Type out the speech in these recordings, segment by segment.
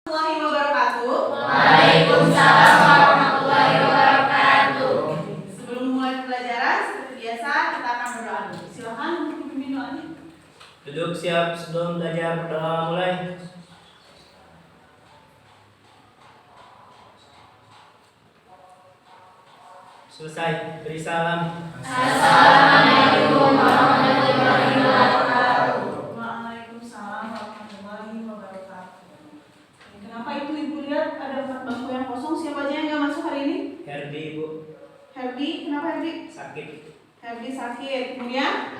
Warahmatullahi wabarakatuh. Waalaikumsalam warahmatullahi wabarakatuh. Sebelum mulai pelajaran, seperti biasa kita akan berdoa dulu. Silakan untuk pimpin doanya. Duduk siap sebelum belajar, berdoa mulai. Selesai, beri salam. Assalamualaikum warahmatullahi wabarakatuh. Waalaikumsalam warahmatullahi wabarakatuh. Kenapa itu Ibu lihat ada 4 bangku yang kosong? Siapa aja yang nggak masuk hari ini? Herdi, Bu. Herdi, kenapa Herdi? Sakit. Herdi sakit. Kemudian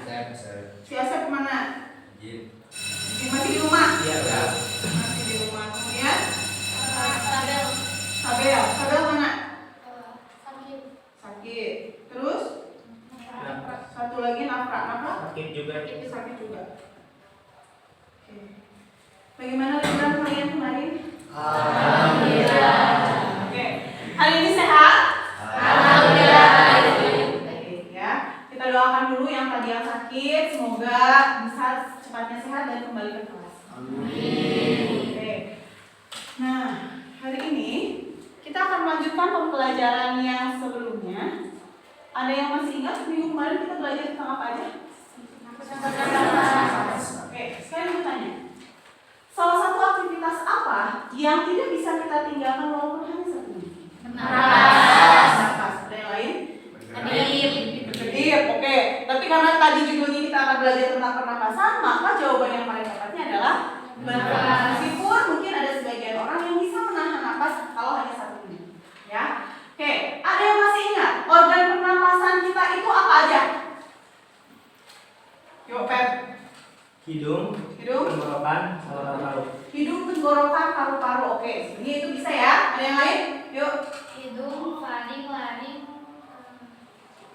si Asep kemana? Masih di rumah? Iya, Bu. Masih di rumah. Kemudian Sabel. Sabel mana? Sakit. Sakit. Terus Nafas. satu lagi Nafra. Sakit juga. Sakit juga. Oke. Bagaimana liburan kalian kemarin? Alhamdulillah. Oke. Hari ini sehat? Alhamdulillah. Baik ya. Kita doakan dulu yang tadi yang sakit, semoga bisa cepatnya sehat dan kembali ke kelas. Oke. Nah, hari ini kita akan melanjutkan pembelajaran yang sebelumnya. Ada yang masih ingat minggu kemarin kita belajar tentang apa aja? Oke, sekarang aku tanya. Salah satu aktivitas apa yang tidak bisa kita tinggalkan walaupun hanya 1 menit? Napas. Napas. Ada yang lain? Kedip. Kedip, oke. Tapi karena tadi judulnya kita akan belajar tentang pernapasan, maka jawaban yang paling tepatnya adalah bernapas. Meskipun mungkin ada sebagian orang yang bisa menahan napas kalau hanya 1 menit. Ya. Oke, ada yang masih ingat organ pernapasan kita itu apa aja? Yuk, Pep. Hidung, tenggorokan, paru-paru. Hidung, tenggorokan, paru-paru. Oke, ini itu bisa ya. Ada yang lain? Yuk. Hidung, faring, laring,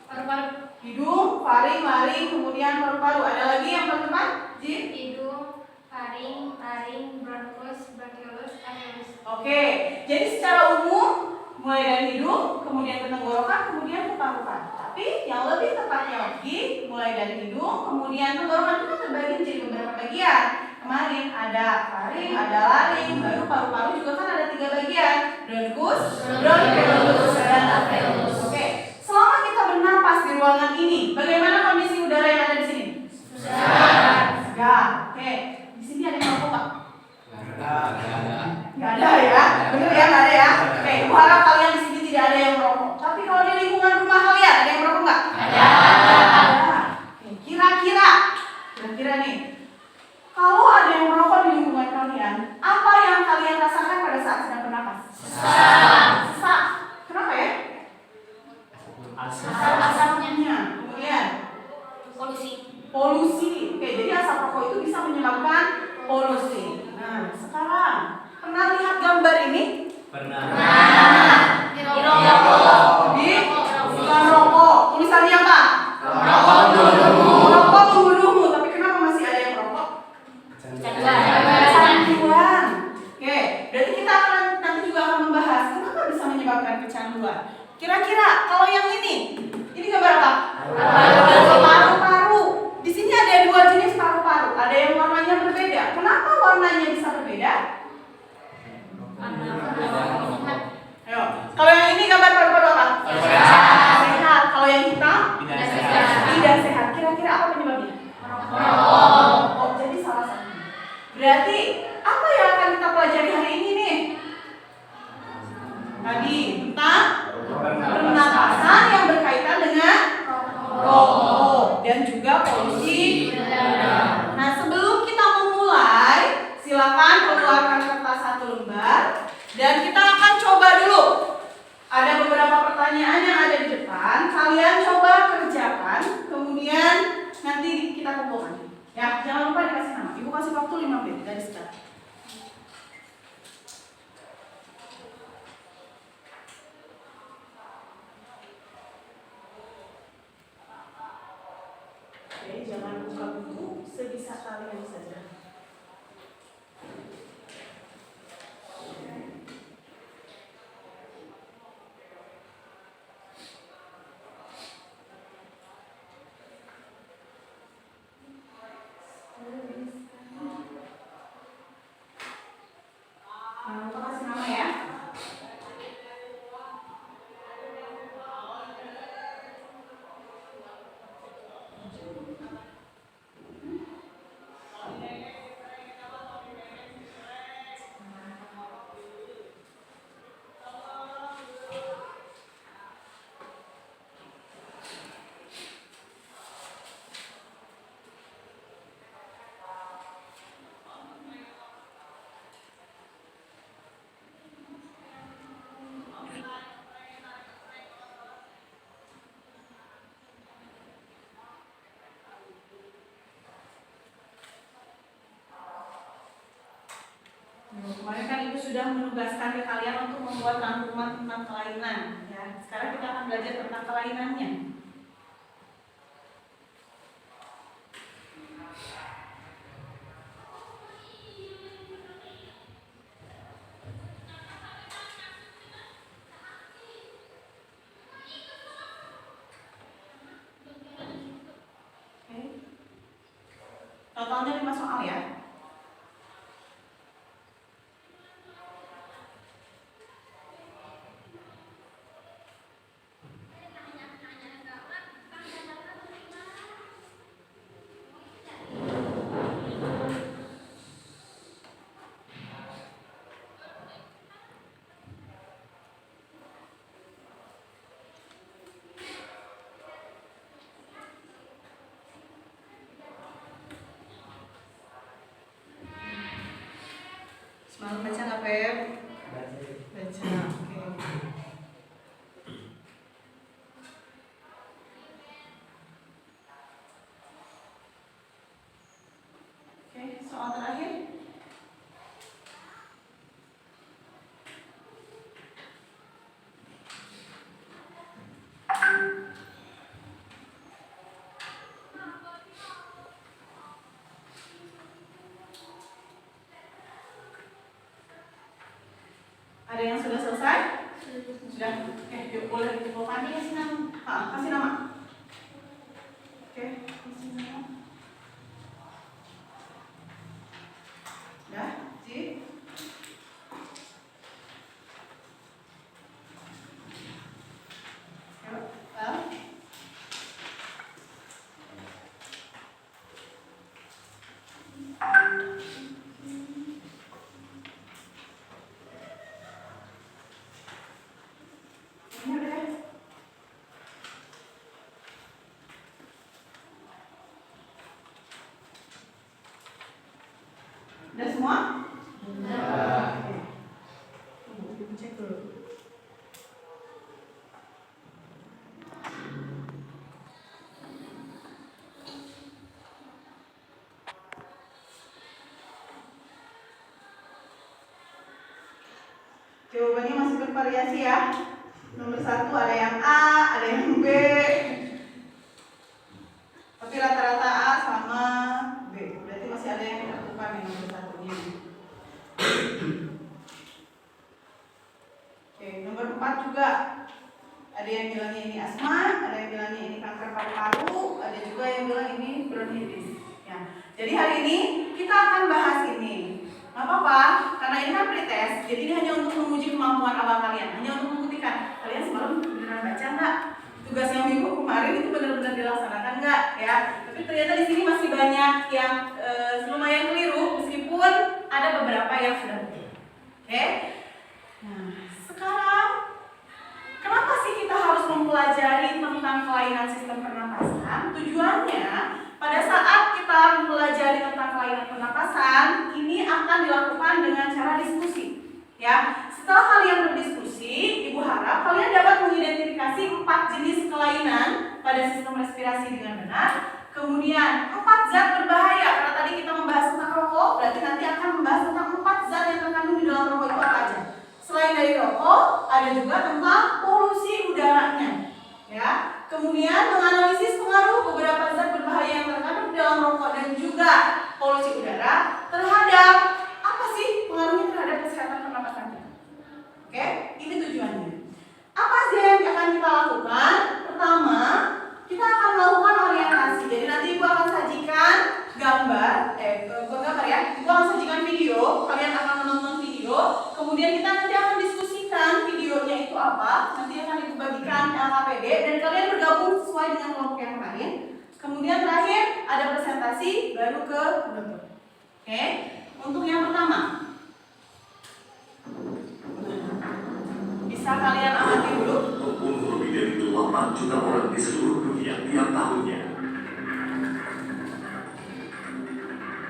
paru-paru. Hidung, faring, laring, kemudian paru-paru. Ada lagi yang teman-teman? Jin? Hidung, faring, laring, bronkus, bronkiolus, alveolus. Oke, jadi secara umum mulai dari hidung, kemudian ke tenggorokan, kemudian ke paru-paru. Tapi yang lebih tepatnya lagi, mulai dari hidung, kemudian tenggorokan itu kan terbagi menjadi beberapa bagian. Kemarin ada faring, ada laring, baru paru-paru juga kan ada 3 bagian. Bronkus, bronkiolus, dan alveolus. Oke, selama kita bernapas di ruangan ini, bagaimana kondisi udara yang ada di sini? Segar. Oke, di sini ada yang merokok nggak? Nggak ada ya, bener ya, nggak ada ya. Oke, aku harap kalian di sini tidak ada yang merokok. Tapi kalau di lingkungan rumah kalian ada yang merokok nggak? Ada. Oke, kira-kira nih, kalau ada yang merokok di lingkungan kalian, apa yang kalian rasakan pada saat sedang bernapas? Sesak. Kenapa ya? Asapnya. Kemudian polusi. Oke, jadi asap rokok itu bisa menyebabkan polusi. Nah, sekarang pernah lihat gambar ini? Pernah. Di bukan rokok. Tulisannya apa? Rokok membunuhmu. Tapi kenapa masih ada yang merokok? Kecanduan. Oke, berarti kita akan nanti juga akan membahas kenapa bisa menyebabkan kecanduan. Kira-kira kalau yang ini gambar apa? Paru-paru. Di sini ada 2 jenis paru-paru. Ada yang warnanya berbeda. Kenapa warnanya bisa berbeda? Ayo, kalau yang ini gambar paru-paru apa? Sehat. Kalau yang hitam? Tidak sehat. Kira-kira apa penyebabnya? Oh, jadi salah satu. Berarti apa yang akan kita pelajari hari ini nih? Tadi tentang pernapasan yang berkaitan dengan rokok dan juga polusi udara. Nah, sebelum kita memulai, silakan keluarkan kertas 1 lembar dan kita akan coba dulu. Ada beberapa pertanyaan yang ada di depan, kalian coba kerjakan, kemudian nanti kita kumpulkan. Ya, jangan lupa dikasih nama. Ibu kasih waktu 5 menit dari sekarang. Oke, jangan buka buku, sebisa kalian saja. Kemarin kan Ibu sudah menugaskan ke kalian untuk membuat rangkuman tentang kelainan. Ya, sekarang kita akan belajar tentang kelainannya. Oke. Totalnya 5 soal ya. Semalam baca nggak, Pep? Baca, oke. Oke, soal terakhir. Ada yang sudah selesai? Sudah. Oke, yuk boleh dipukul Fani kasih nama. Kasih nama. Oke, kasih nama. Sudah, Ji. Yuk, Al. Ini udah. Udah semua? Udah. Tunggu, Ibu cek dulu. Jawabannya masih bervariasi ya. Nomor 1 ada yang A, ada yang B. Tapi rata-rata A sama B. Berarti masih ada yang dilakukan yang nomor 1-nya. Oke, nomor 4 juga. Ada yang bilangnya ini asma, ada yang bilangnya ini kanker paru-paru, ada juga yang bilang ini bronkitis. Ya. Jadi hari ini kita akan bahas ini. Gak apa-apa, karena ini kan pretest, jadi ini hanya untuk menguji kemampuan awal kalian, hanya untuk membuktikan kalian semalam beneran baca nggak? Tugas yang minggu kemarin itu benar-benar dilaksanakan nggak? Ya, tapi ternyata di sini masih banyak yang lumayan keliru, meskipun ada beberapa yang sudah betul. Oke? Nah, sekarang kenapa sih kita harus mempelajari tentang kelainan sistem pernapasan? Tujuannya pada saat kita mempelajari tentang kelainan pernapasan, ini akan dilakukan dengan cara diskusi. Ya, setelah kalian berdiskusi, Ibu harap kalian dapat mengidentifikasi 4 jenis kelainan pada sistem respirasi dengan benar. Kemudian 4 zat berbahaya. Karena tadi kita membahas tentang rokok, berarti nanti akan membahas tentang 4 zat yang terkandung di dalam rokok itu apa aja. Selain dari rokok, ada juga tentang polusi udaranya. Ya, kemudian menganalisis pengaruh beberapa zat berbahaya yang terkandung di dalam rokok dan juga polusi udara terhadap apa sih pengaruhnya terhadap kesehatan pernapasan kita. Oke, ini tujuannya. Apa sih yang akan kita lakukan? Pertama, kita akan melakukan orientasi. Jadi nanti Ibu akan sajikan gambar, bukan gambar ya, Ibu akan sajikan video. Kalian akan menonton video. Kemudian kita nanti akan diskusikan videonya itu apa. Nanti akan Ibu bagikan LKPD dan kalian bergabung sesuai dengan kelompok yang lain. Kemudian terakhir ada presentasi baru ke dokter. Oke, untuk yang pertama, bisa kalian amati dulu. Membunuh lebih dari 8 juta orang di seluruh dunia tiap tahunnya.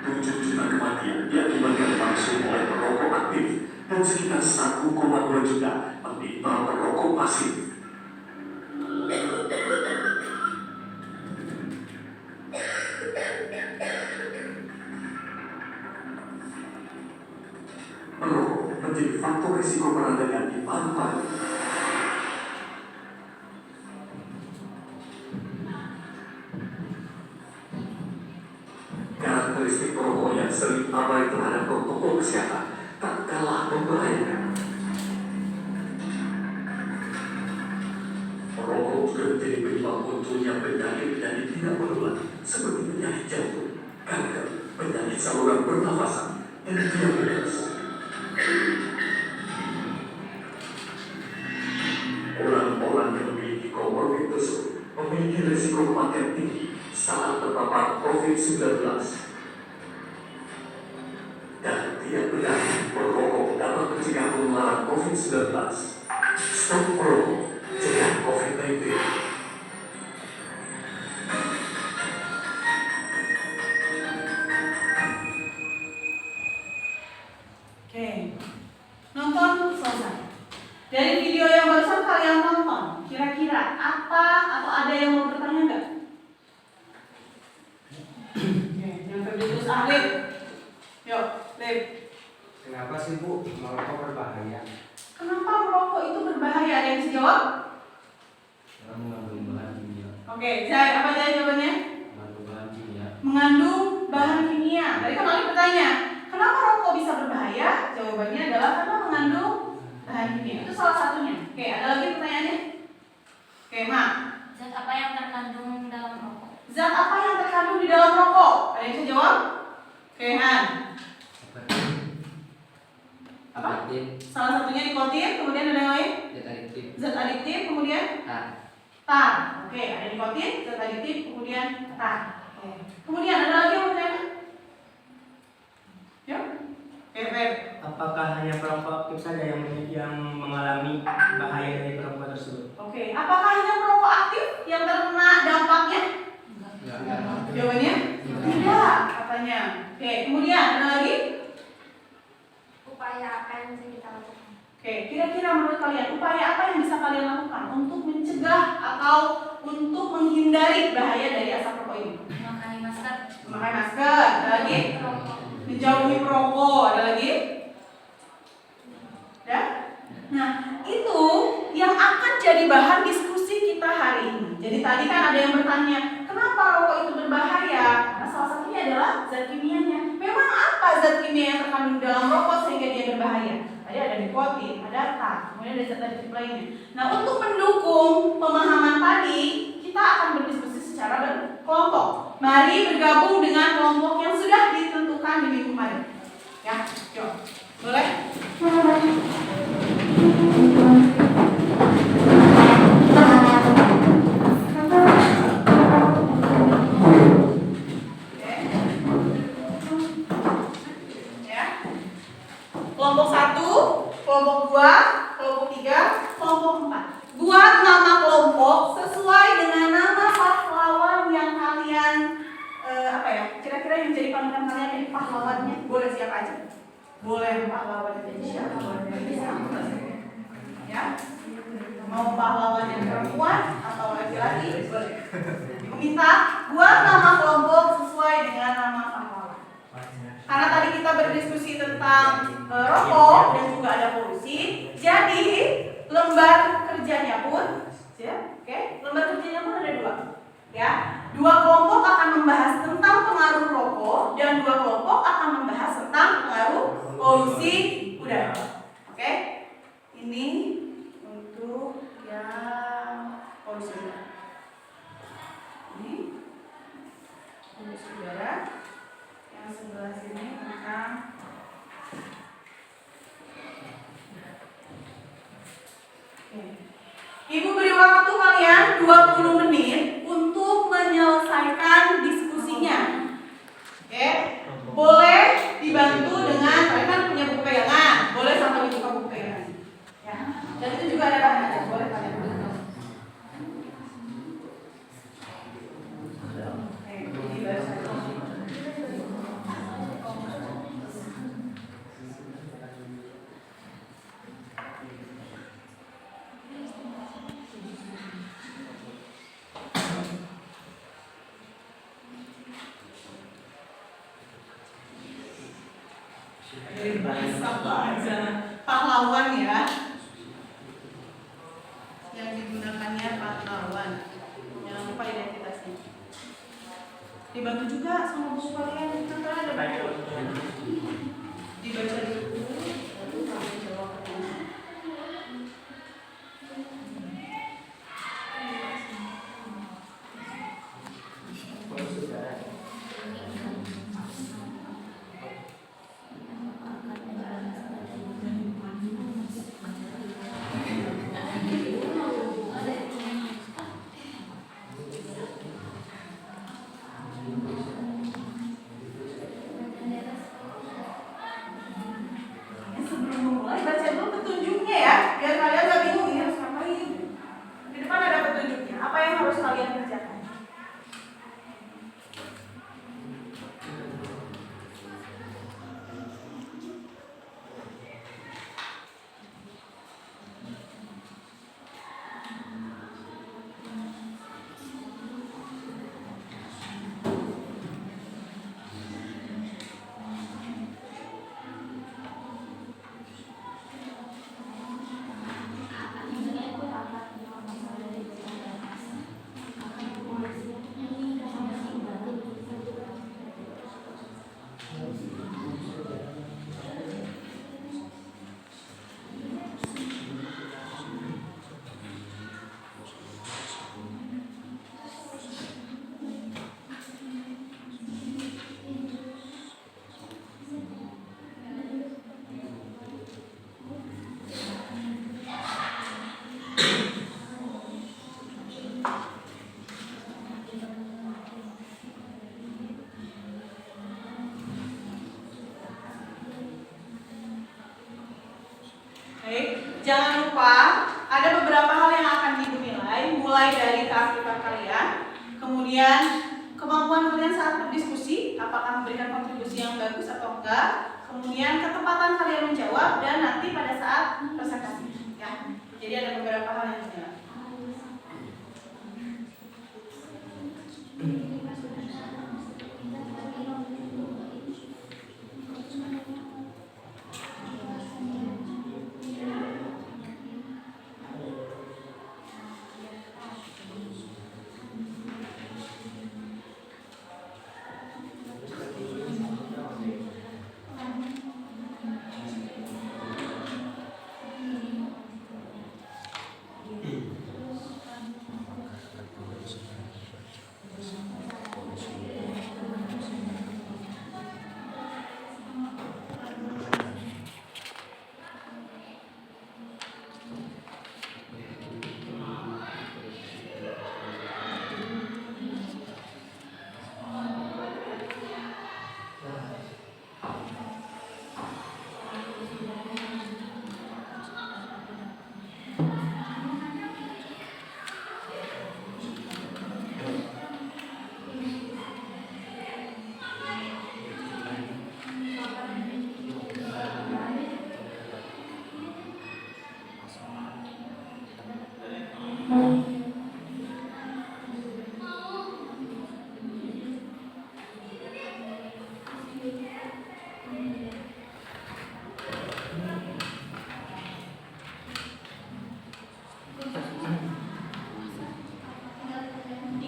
7 juta kematian diakibatkan langsung oleh perokok aktif dan sekitar 1,2 juta menimpa perokok pasif. Merokok menjadi faktor risiko peradangan di paru-paru. Karakteristik perokok yang sering abai terhadap protokol kesehatan tak kalah membahayakan. Merokok juga menjadi penyebab munculnya penyakit-penyakit tidak menular seperti penyakit jantung, kanker, penyakit saluran pernafasan, dan diabetes. Orang-orang yang memiliki komorbid tersebut memiliki risiko kematian tinggi saat terpapar COVID-19. Dan tidak benar merokok dapat mencegah penularan COVID-19. Stop merokok, cegah COVID-19. Oke, nonton selesai. Dari video yang barusan kalian tonton, kira-kira apa atau ada yang mau bertanya nggak? Oke, yang terus Lip. Yuk, Lip. Kenapa sih Bu merokok berbahaya? Kenapa merokok itu berbahaya? Ada yang bisa jawab? Karena mengandung bahan kimia. Oke, Zai, apa Zai jawabannya? Mengandung bahan kimia. Mengandung bahan kimia. Tadi kan Alif bertanya, kenapa rokok bisa berbahaya? Jawabannya adalah karena mengandung bahan kimia. Itu salah satunya. Oke, ada lagi pertanyaannya? Oke, Mak. Zat apa yang terkandung dalam rokok? Zat apa yang terkandung di dalam rokok? Ada yang bisa jawab? Oke, Han. Apa? Nikotin, Salah satunya nikotin, kemudian ada yang lain? zat adiktif, Zat adiktif, kemudian tar. tar. Oke, ada nikotin, zat adiktif, kemudian tar. Oke. Kemudian ada lagi yang bertanya? Yuk. Oke, Feb. Apakah hanya perokok aktif saja yang mengalami bahaya dari perokok tersebut? Oke, apakah hanya perokok aktif yang terkena dampaknya? Enggak. Jawabannya? Tidak, katanya. Oke, kemudian ada lagi? Upaya apa yang bisa kita lakukan? Oke, kira-kira menurut kalian upaya apa yang bisa kalian lakukan untuk mencegah atau untuk menghindari bahaya dari asap rokok ini? Memakai masker. Memakai masker, ada lagi? Rokok. Menjauhi perokok, ada lagi? Ya? Nah, itu yang akan jadi bahan diskusi kita hari ini. Jadi tadi kan ada yang bertanya, kenapa rokok itu berbahaya? Nah, salah satunya adalah zat kimianya. Memang apa zat kimia yang terkandung dalam rokok sehingga dia berbahaya? Tadi ada nikotin, ada tar, kemudian ada zat adiktif lainnya. Nah, untuk mendukung pemahaman tadi, kita akan berdiskusi secara berkelompok. Mari bergabung dengan kelompok yang sudah ditentukan di minggu kemarin. Ya, yuk. Boleh? Kelompok 1, kelompok 2, kelompok 3, kelompok 4. Buat nama kelompok sesuai dengan nama pahlawan yang kalian kira-kira yang jadi panutan kalian ini pahlawannya. Boleh siapa aja? Boleh pahlawan jadi siapa? Ya. Mau pahlawan yang perempuan atau laki-laki? Boleh. Ibu minta buat nama kelompok sesuai dengan nama pahlawan. Karena tadi kita berdiskusi tentang rokok dan juga ada polusi, jadi lembar kerjanya pun, ya, oke, lembar kerjanya pun ada dua, ya. Dua kelompok akan membahas tentang pengaruh rokok dan dua kelompok akan membahas tentang pengaruh polusi udara. Oke, ini untuk yang polusi udara. Ini polusi udara. Yang sebelah sini tentang Ibu beri waktu kalian 20 menit untuk menyelesaikan diskusinya. Oke? Boleh dibantu dengan kalian kan punya buku pegangan, boleh sambil dibuka buku pegangan. Ya. Dan itu juga ada bahannya, boleh kalian buka. Ini baru satu. Sama aja. Pahlawan ya. Yang digunakannya pahlawan. Jangan lupa identitasnya. Dibantu juga sama buku kalian. Kan ada buku. Dibaca dulu, lalu kalian jawab pertanyaan. Sebelum memulai, baca dulu petunjuknya ya, biar kalian gak bingung ini harus ngapain. Di depan ada petunjuknya, apa yang harus kalian kerjakan. Baik, jangan lupa ada beberapa hal yang akan dinilai, mulai dari keaktifan kalian, kemudian kemampuan kalian saat berdiskusi, apakah memberikan kontribusi yang bagus atau enggak, kemudian ketepatan kalian menjawab, dan nanti pada saat presentasi. Ya, jadi ada beberapa hal yang dinilai.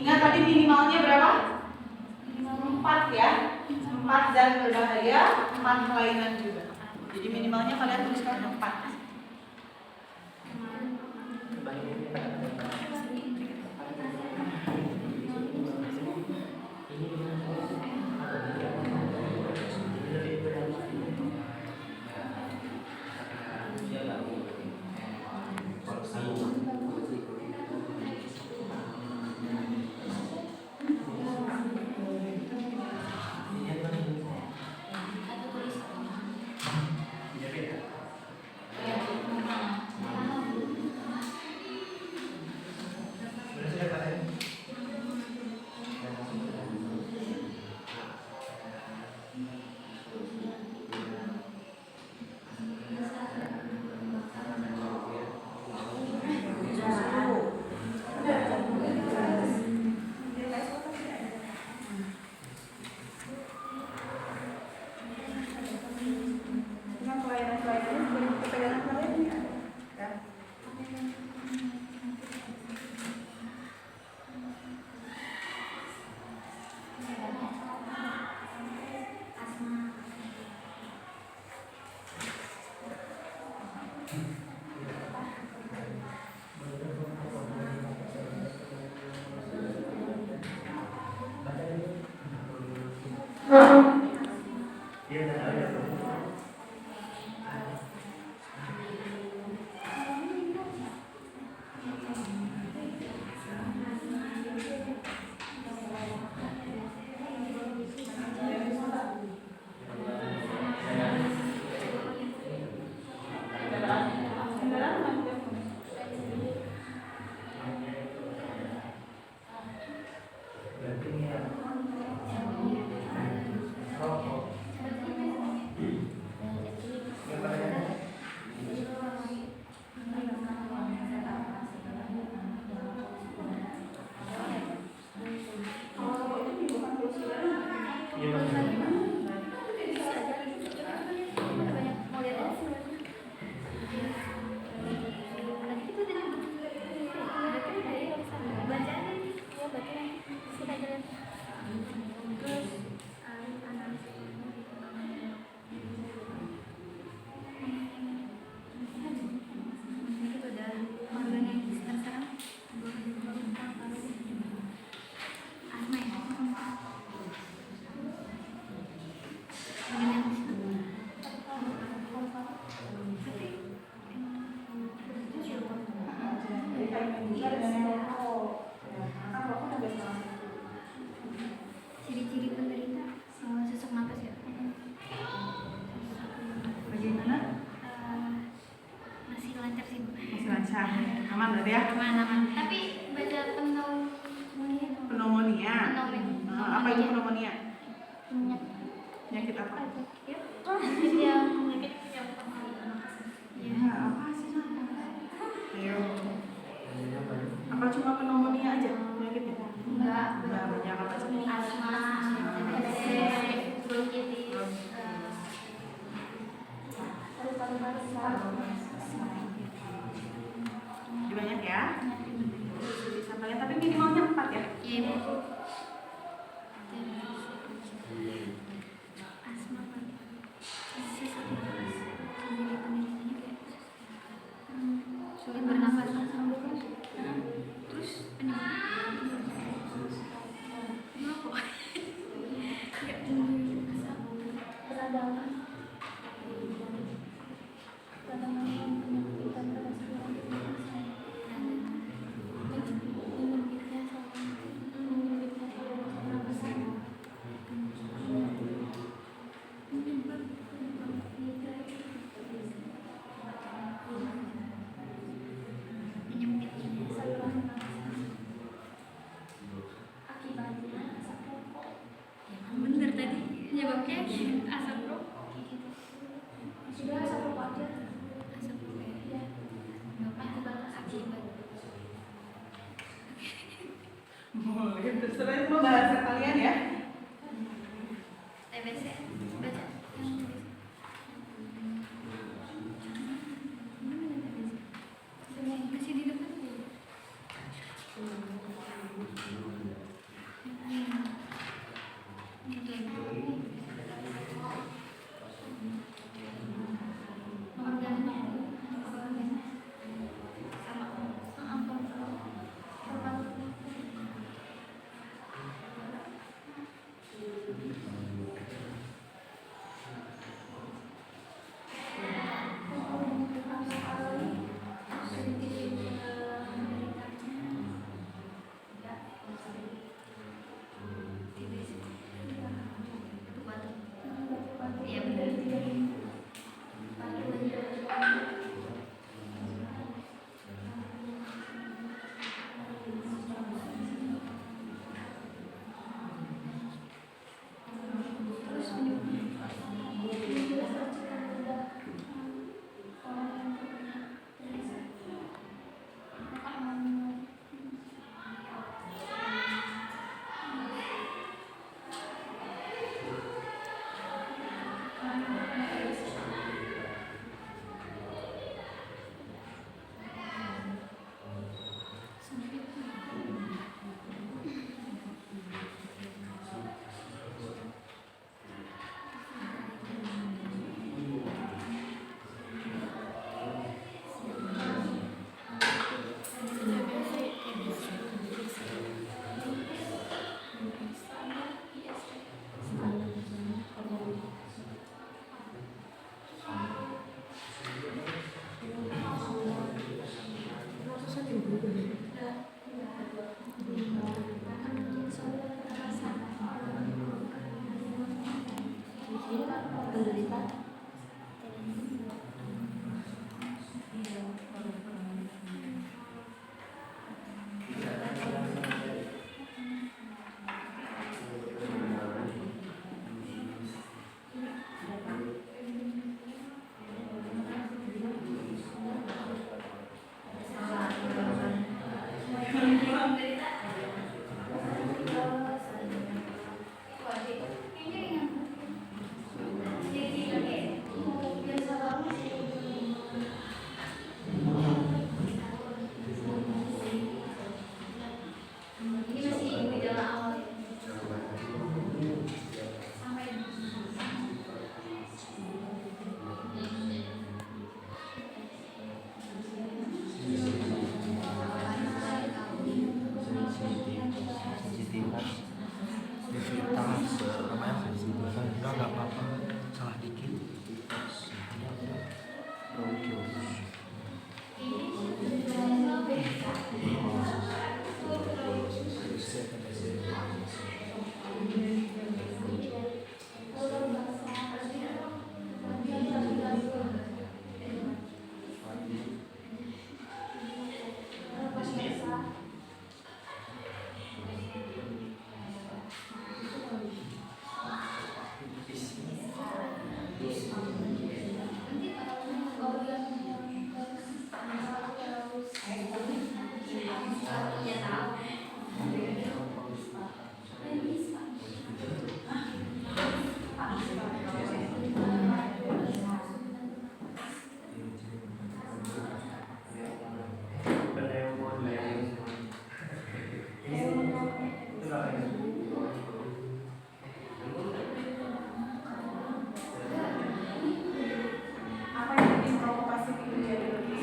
Ingat tadi minimalnya berapa? 4 ya. 4 zat berbahaya, 4 kelainan juga. Jadi minimalnya kalian tuliskan 4. Ya, Ciri-ciri penderita sesak napas ya. Bagaimana? Masih lancar sih Bu. Masih lancar. Aman berarti ya? Aman-aman. Tapi baca pneumonia. Pneumonia. Apa itu pneumonia? Penyakit Penyakit apa? ya? Penyakit yang Ya, apa sih? Ayo. Apa cuma pneumonia aja penyakitnya? enggak Enggak, banyak apa sih? asma, TBC, bronkitis, paru-paru besar. Banyak ya? Bisa banyak, tapi minimalnya 4 ya? Iya Bu. Asma kan. Sesak napas. Jadi penderitanya kayak sulit bernapas. Terus kenapa? Nggak peradangan. Peradangan penyempitan pada saluran pernapasan. Penyempitnya saluran Apa yang bikin merokok pasif itu jadi lebih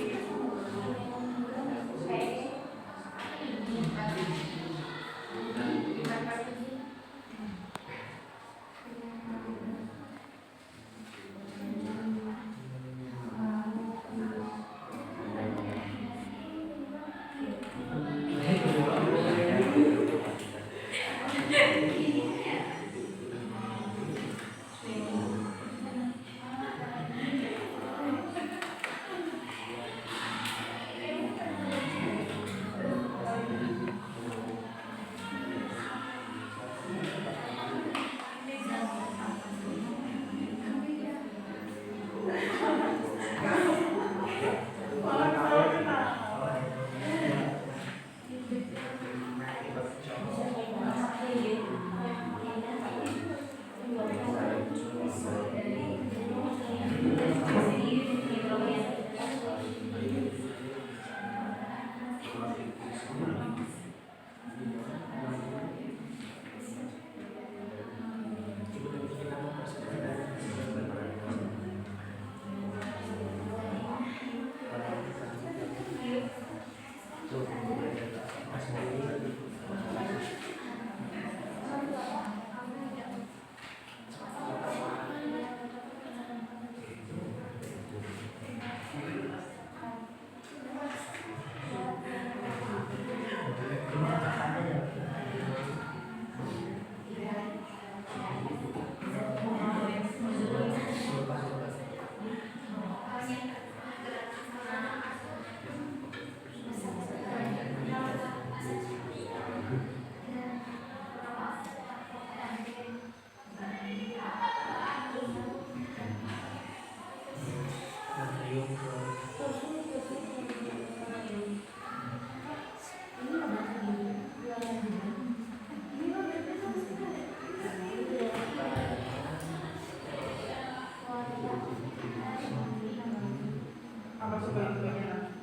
apa sebaik-baiknya?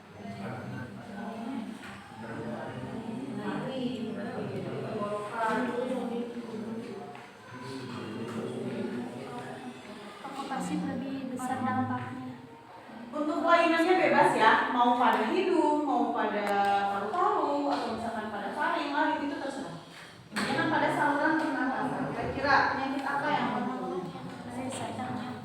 Rokok pasif lebih besar dampaknya. Untuk kelainannya bebas ya, mau pada hidung, mau pada paru-paru, atau misalkan pada faring, laring itu terserah. Jangan pada saluran pernafasan. Kira-kira penyakit apa yang Besar dampaknya.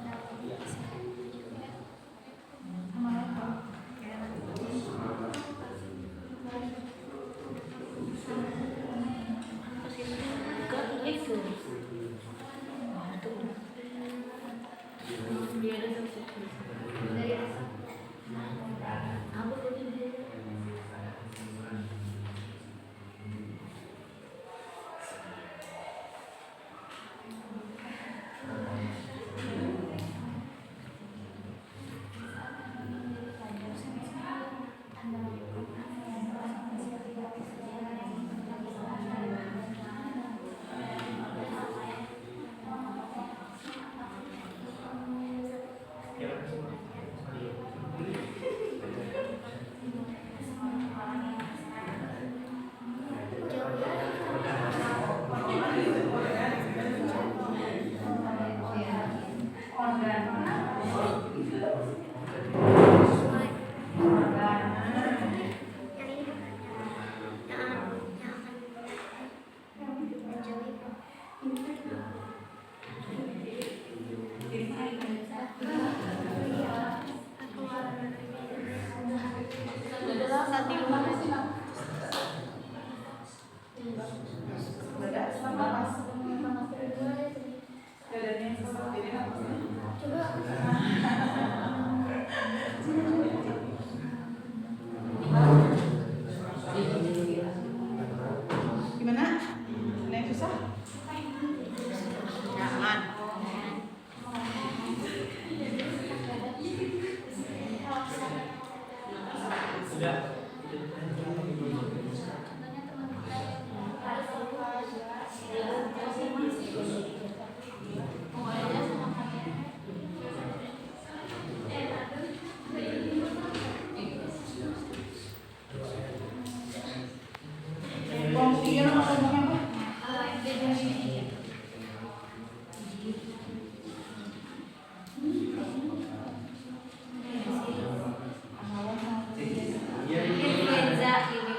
saat di rumah masih Dada sama pas. Dadanya sesak jadi nafasnya. Gimana? Ada yang susah? Nyaman. Sudah. Fungsinya nama ngomongnya apa? influenza ini.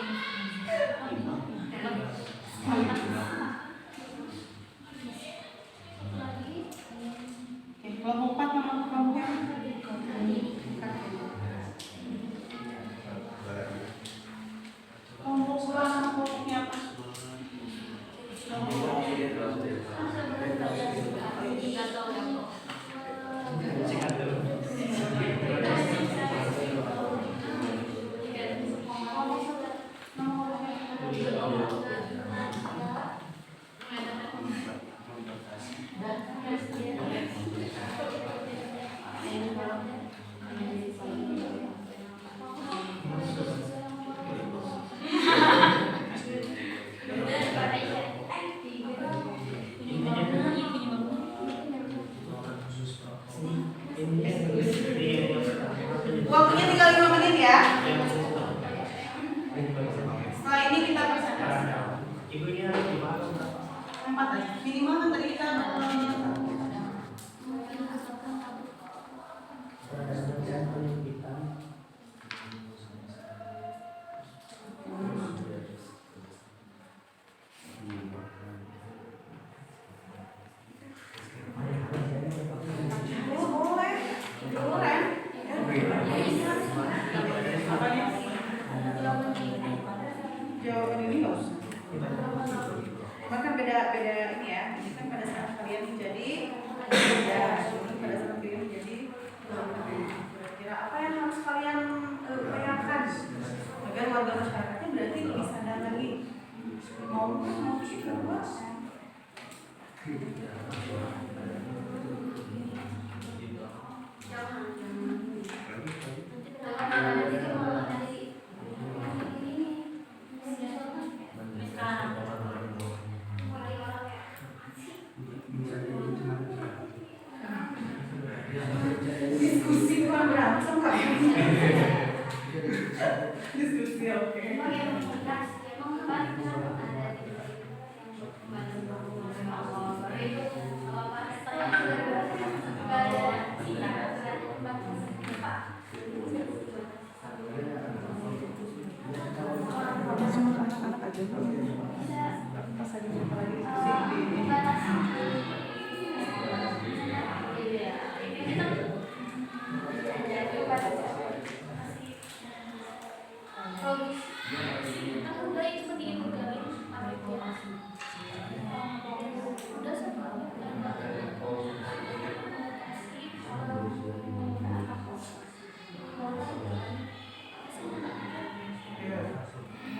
Oke, kelompok 4 nama kelompoknya apa? Kelompok 2 nama kelompoknya apa? Waktunya tinggal 5 menit ya. Setelah ini kita presentasi. Ibunya gimana? 4 aja. Minimal kan tadi kita boleh. Boleh. Apanya? Jawaban ini nggak usah. Maka beda ini ya. Ini kan pada saat kalian menjadi ini pada saat kalian menjadi kira-kira apa yang harus kalian upayakan agar warga masyarakatnya berarti lebih sadar lagi mau sih luas. Diskusi bukan berantem kak. Diskusi oke. Anak-anak aja pas lagi diskusi di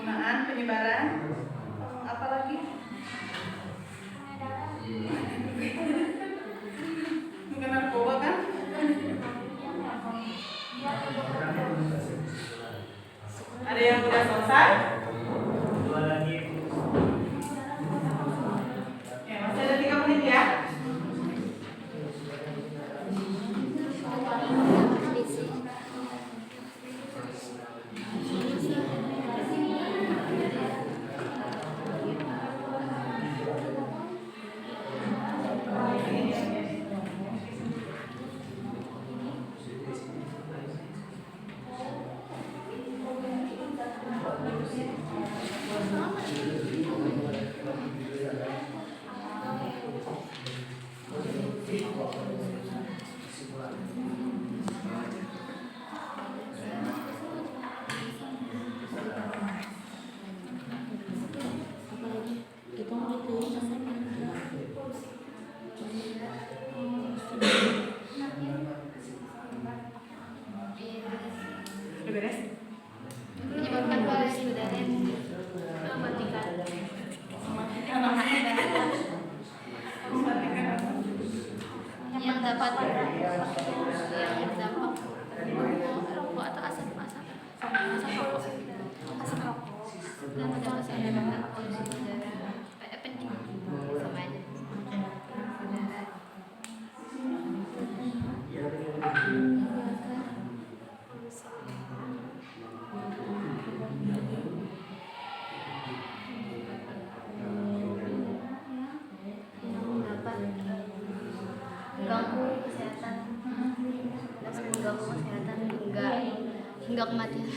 penggunaan penyebaran apa lagi? Bukan narkoba kan? Ada yang udah selesai? Dua lagi. Ya, masih ada 3 menit ya. Udah beres? Menyebabkan polusi udara yang mematikan. Yang dapat rokok atau asap rokok dan menyebabkan polusi udara. Penting sama aja. Mengganggu kesehatan, hingga kematian.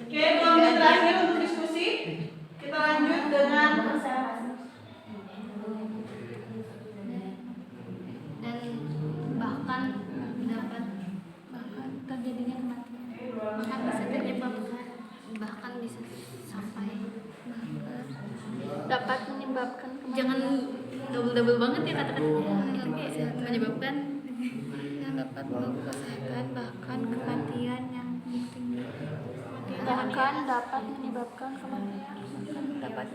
Oke, belum terakhir untuk diskusi. Kita lanjut dengan Dan bahkan terjadinya kematian. Bahkan bisa sampai dapat menyebabkan kematian. Jangan double banget ya kata-katanya. Menyebabkan yang dapat mengganggu kesehatan, bahkan kematian yang tinggi. Bahkan dapat menyebabkan kematian. Dapat.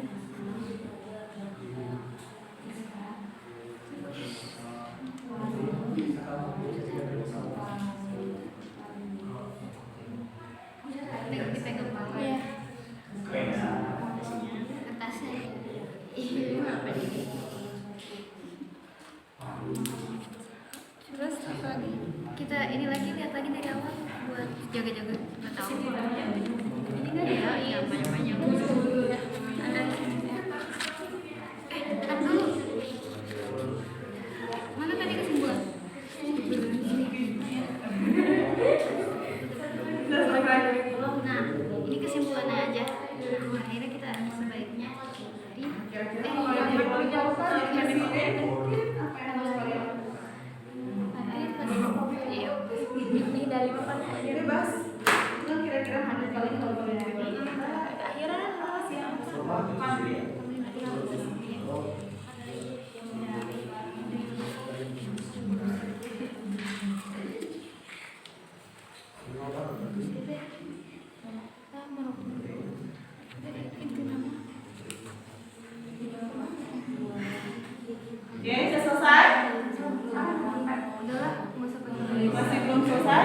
Dipegang banget. Iya. Kertasnya. Terus apa lagi? Kita ini lagi lihat lagi dari awal buat jaga-jaga. Nggak tahu. Ini nggak ada ya banyak-banyak. Ada. Kan dulu. Mana tadi kesimpulan? Nah, ini kesimpulannya aja. Akhirnya kita sebaiknya. Ini dari ini bahas kira-kira mana kali akhirnya Oke, sudah selesai? udahlah nggak usah pergi. Masih belum selesai?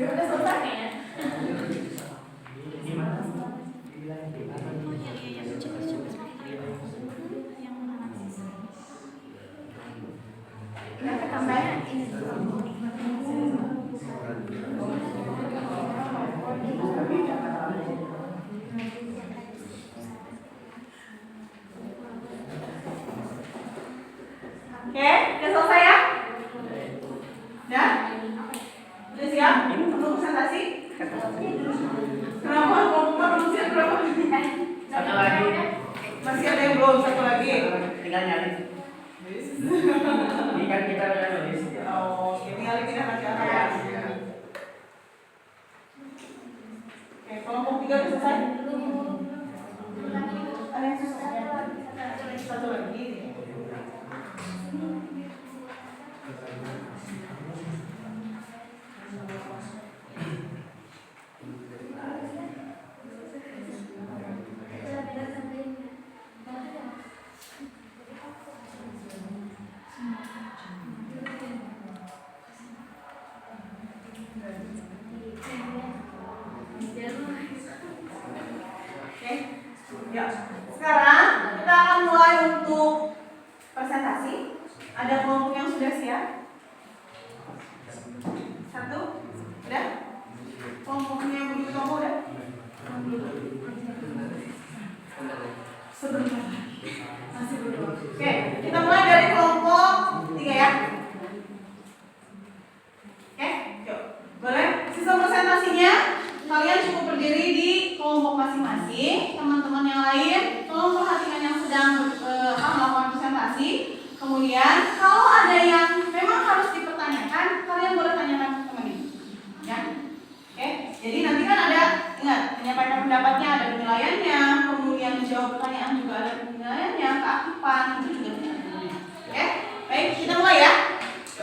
Sudah selesai ya? Kenapa tambahnya ini? Oke, udah selesai ya? Udah? Udah siap? Untuk presentasi? Kenapa? Belum siap berapa? Satu lagi. Masih ada yang belum, satu lagi. Tinggal nyari. Ini kan kita udah nulis. Oh, tinggal kita baca ya. Oke, kelompok 3 udah selesai? Ada yang selesai? Satu lagi. Sekarang kita akan mulai untuk presentasi. Ada kelompok yang sudah siap? Satu? Udah? Kelompoknya yang begitu kamu udah? Sebentar. Masih belum. Oke, kita mulai dari kelompok 3 ya. Oke, yuk. Boleh? Sistem presentasinya kalian cukup berdiri di kelompok masing-masing. Teman-teman yang lain tolong perhatikan yang sedang melakukan presentasi. Kemudian kalau ada yang memang harus dipertanyakan, kalian boleh tanyakan ke teman ini. Ya. Oke, jadi nanti kan ada, ingat, menyampaikan pendapatnya ada penilaiannya, kemudian menjawab pertanyaan juga ada penilaiannya, keaktifan itu juga ada. Oke, baik, kita mulai ya.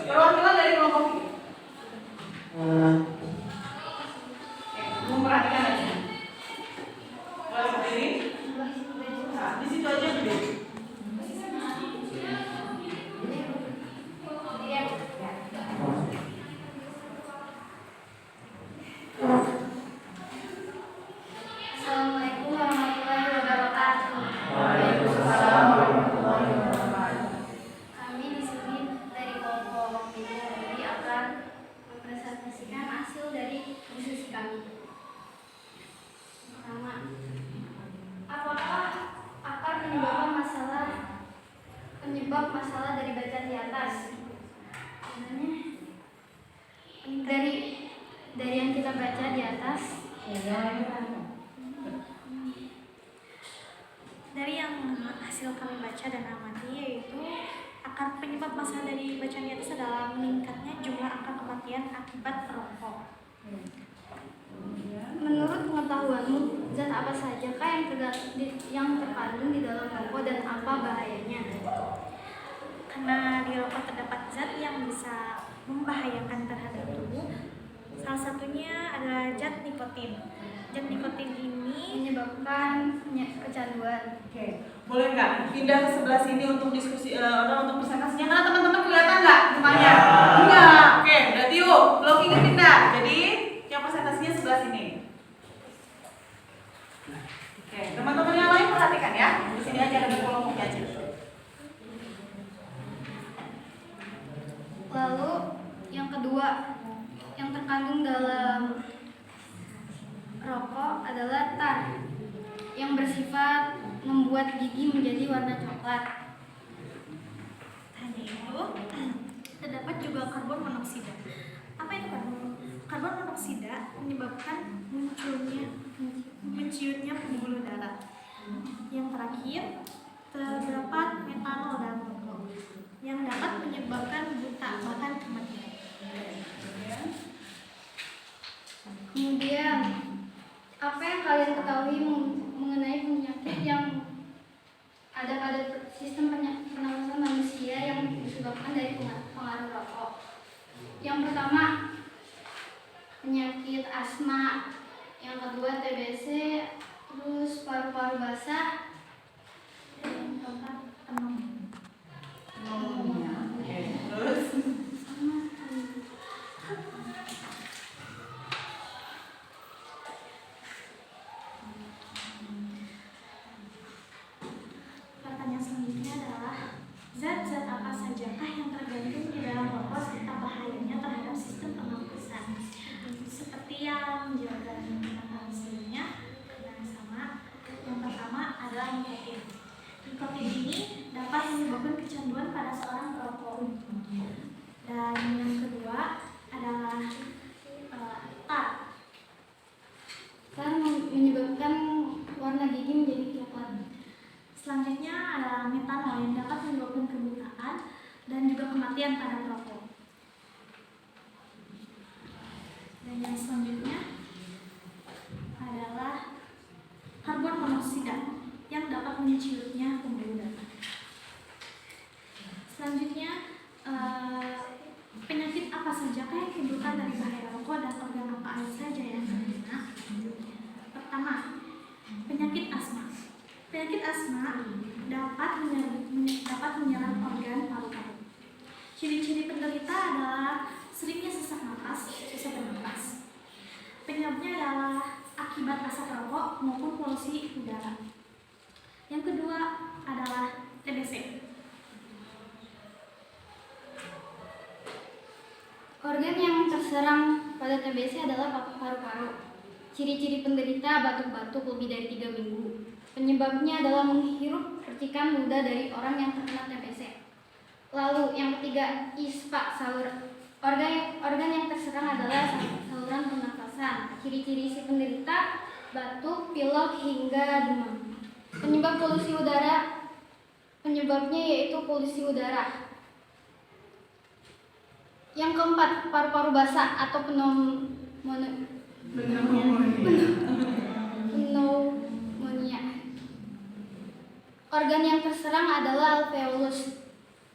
Perwakilan dari kelompok ini. Memperhatikan aja. Boleh berdiri. Nah, di situ aja berdiri. Assalamualaikum warahmatullahi wabarakatuh. Waalaikumsalam warahmatullahi wabarakatuh. Kami di sini dari kelompok ini akan mempresentasikan hasil dari diskusi kami. Pertama, apakah akar penyebab masalah dari bacaan di atas? Sebenarnya dari yang kita baca di atas, dari yang hasil kami baca dan amati, yaitu akar penyebab masalah dari bacaan di atas adalah meningkatnya jumlah angka kematian akibat perokok. Menurut pengetahuanmu, zat apa sajakah yang terkandung di dalam rokok dan apa bahayanya? Karena di rokok terdapat zat yang bisa membahayakan terhadap tubuh. Salah satunya adalah zat nikotin. Zat nikotin ini menyebabkan kecanduan. Oke, boleh nggak pindah ke sebelah sini untuk diskusi untuk presentasinya? Karena teman-teman kelihatan nggak mukanya? Enggak. Oke, berarti yuk blok ini pindah. Jadi yang presentasinya sebelah sini. Oke, teman-teman yang lain perhatikan ya. Di sini aja ada kelompoknya aja. Lalu yang kedua, yang terkandung dalam rokok adalah tar yang bersifat membuat gigi menjadi warna coklat. Hanya itu, terdapat juga karbon monoksida. Apa itu karbon? Karbon monoksida menyebabkan menciutnya pembuluh darah. Yang terakhir, terdapat metanol dalam rokok yang dapat menyebabkan buta bahkan kematian. Kemudian, apa yang kalian ketahui mengenai penyakit yang ada pada sistem pernafasan manusia yang disebabkan dari pengaruh rokok? Yang pertama, penyakit asma. Yang kedua, TBC. Terus paru-paru basah. Yang keempat, pneumonia. Oke, terus pertanyaan selanjutnya adalah zat-zat apa sajakah yang tergantung di dalam rokok serta bahayanya terhadap sistem pernafasan? Seperti yang menjaga sebelumnya, yang sama. Yang pertama adalah nikotin. Nikotin ini dapat menyebabkan kecanduan pada seorang perokok. Dan yang kedua adalah tar. Tar menyebabkan warna gigi menjadi coklat. Selanjutnya adalah metanol yang dapat menyebabkan kebutaan dan juga kematian pada perokok. Dan yang selanjutnya adalah karbon monoksida yang dapat menciutnya pembuluh darah. Selanjutnya, penyakit apa saja yang timbulkan dari bahaya rokok dan organ apa saja yang terkena? Pertama, penyakit asma. Penyakit asma dapat menyerang organ paru-paru. Ciri-ciri penderita adalah seringnya sesak napas, susah bernapas. Penyebabnya adalah akibat asap rokok maupun polusi udara. Yang kedua, TBC. Organ yang terserang pada TBC adalah paru-paru. Ciri-ciri penderita batuk-batuk lebih dari 3 minggu. Penyebabnya adalah menghirup percikan ludah dari orang yang terkena TBC. Lalu yang ketiga, ISPA salur. Organ yang terserang adalah saluran pernafasan. Ciri-ciri si penderita batuk, pilek hingga demam. Penyebabnya yaitu polusi udara. Yang keempat, paru-paru basah atau pneumonia. Organ yang terserang adalah alveolus.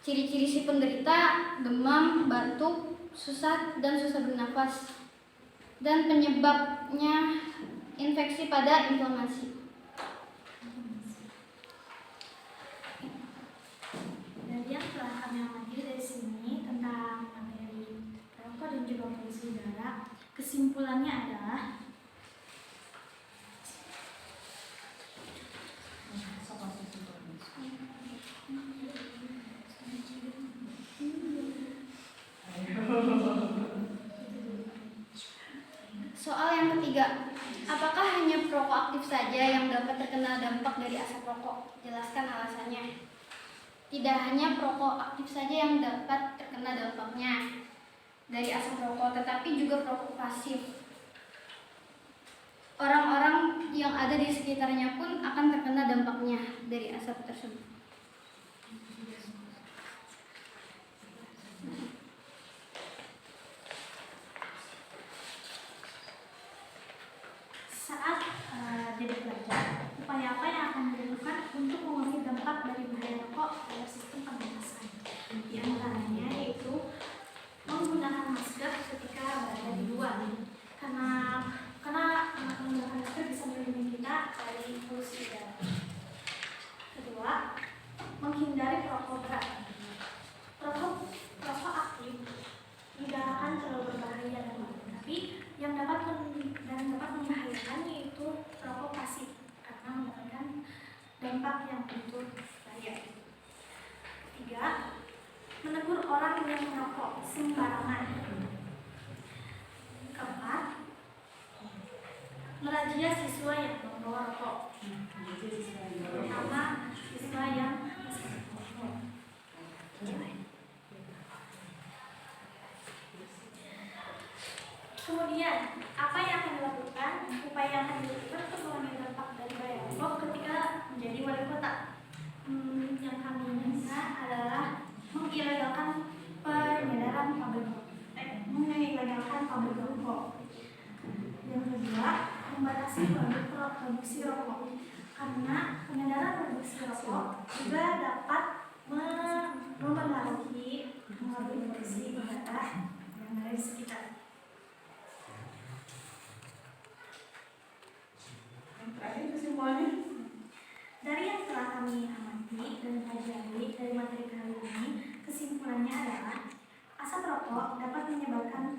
Ciri-ciri si penderita demam, batuk, susah bernafas. Dan penyebabnya infeksi pada inflamasi. Dan yang telah kami amati dari sini tentang materi rokok dan juga polusi udara, kesimpulannya adalah Soal yang ketiga, apakah hanya perokok aktif saja yang dapat terkena dampak dari asap rokok? Jelaskan alasannya. Tidak hanya perokok aktif saja yang dapat terkena dampaknya dari asap rokok, tetapi juga perokok pasif. Orang-orang yang ada di sekitarnya pun akan terkena dampaknya dari asap tersebut. saat jadi pelajar, upaya apa yang akan dilakukan untuk mengurangi dampak dari bahaya rokok pada sistem pernafasan? Di antaranya yaitu menggunakan masker ketika berada di luar, karena menggunakan masker bisa melindungi kita dari polusi udara. Kedua, menghindari perokok berat. Perokok aktif tidak akan terlalu berbahaya tapi yang dapat membahayakan yaitu perokok pasif karena mendapatkan dampak yang begitu bahaya. Ketiga, menegur orang yang merokok sembarangan. Keempat, merazia siswa yang membawa rokok, terutama siswa yang masih merokok. Kemudian, apa yang akan dilakukan? Upaya yang akan dilakukan untuk mengurangi dampak dari bahaya rokok ketika menjadi wali kota. Yang kami minta adalah mengilegalkan pabrik rokok. Yang kedua, membatasi produksi rokok. Karena pengedaran produksi rokok juga dapat mempengaruhi polusi udara yang ada di sekitar. Terakhir kesimpulannya. Dari yang telah kami amati dan pelajari dari materi kali ini, kesimpulannya adalah asap rokok dapat menyebabkan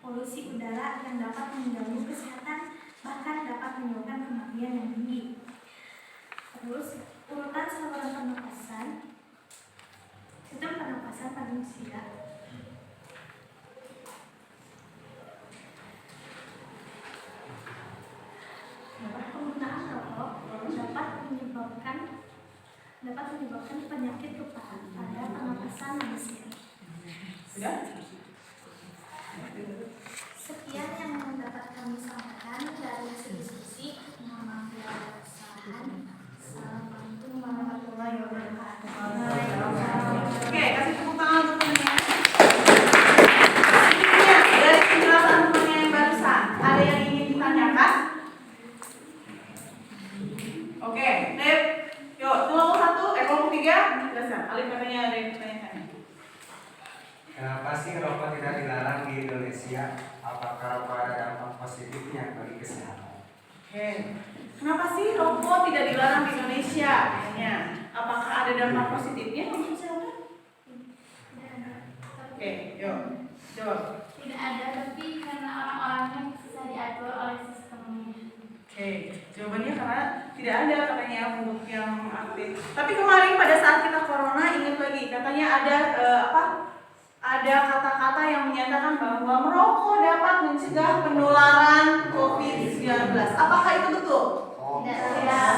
polusi udara yang dapat mengganggu kesehatan, bahkan dapat menyebabkan kematian yang tinggi. Terus, urutan saluran pernapasan, sistem pernapasan pada manusia. Penggunaan rokok dapat menyebabkan penyakit lupa pada pernapasan manusia. Sudah? Sekian yang dapat kami sampaikan dari hasil diskusi. Mohon maaf bila ada kesalahan. Assalamualaikum warahmatullahi wabarakatuh. Oke, kasih tepuk tangan untuk temennya. Selanjutnya, dari penjelasan temennya yang barusan, ada yang ingin ditanyakan? Oke, Nip. Yuk, kelompok 1, kelompok 3, jelaskan. Alif katanya ada yang ditanyakan. Kenapa sih rokok tidak dilarang di Indonesia? Apakah rokok ada dampak positifnya bagi kesehatan? Oke. Kenapa sih rokok tidak dilarang di Indonesia? Apakah ada dampak positifnya untuk kesehatan? Oke, yuk. Jawab. Tidak ada, tapi karena orang-orangnya bisa diatur oleh sistemnya. Oke, jawabannya karena tidak ada katanya untuk yang aktif. Tapi kemarin pada saat kita corona, ingat lagi katanya ada ada kata-kata yang menyatakan bahwa merokok dapat mencegah penularan COVID-19. Apakah itu betul? Tidak.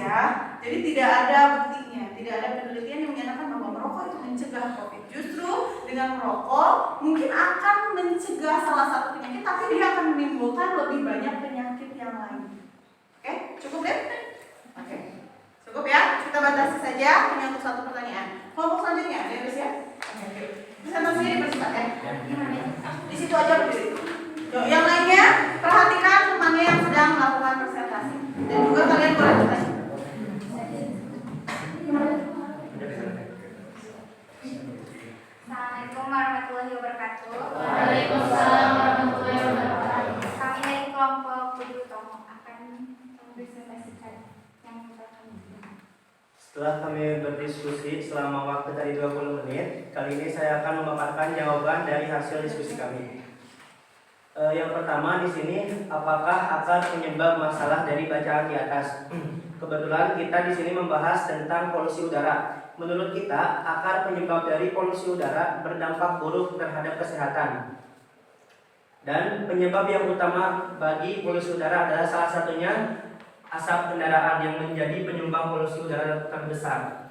Ya. Jadi tidak ada buktinya, tidak ada penelitian yang menyatakan bahwa merokok itu mencegah COVID. Justru dengan merokok mungkin akan mencegah salah satu penyakit, tapi dia akan menimbulkan lebih banyak penyakit yang lain. Oke, cukup deh? Oke, cukup ya. Kita batasi saja hanya untuk satu pertanyaan. Kelompok selanjutnya, ada yang ya? Oke. Presentasinya dipercepat ya. Di situ aja berdiri. Yuk, yang lainnya perhatikan temannya yang sedang melakukan presentasi. Dan juga kalian boleh bertanya. Assalamualaikum warahmatullahi wabarakatuh. Waalaikumsalam warahmatullahi wabarakatuh. Kami dari kelompok Budi Utomo akan mempresentasikan yang kami. Setelah kami berdiskusi selama waktu dari 20 menit, kali ini saya akan memaparkan jawaban dari hasil diskusi kami. Yang pertama di sini, apakah akar penyebab masalah dari bacaan di atas? Kebetulan kita di sini membahas tentang polusi udara. Menurut kita, akar penyebab dari polusi udara berdampak buruk terhadap kesehatan. Dan penyebab yang utama bagi polusi udara adalah salah satunya asap kendaraan yang menjadi penyumbang polusi udara terbesar.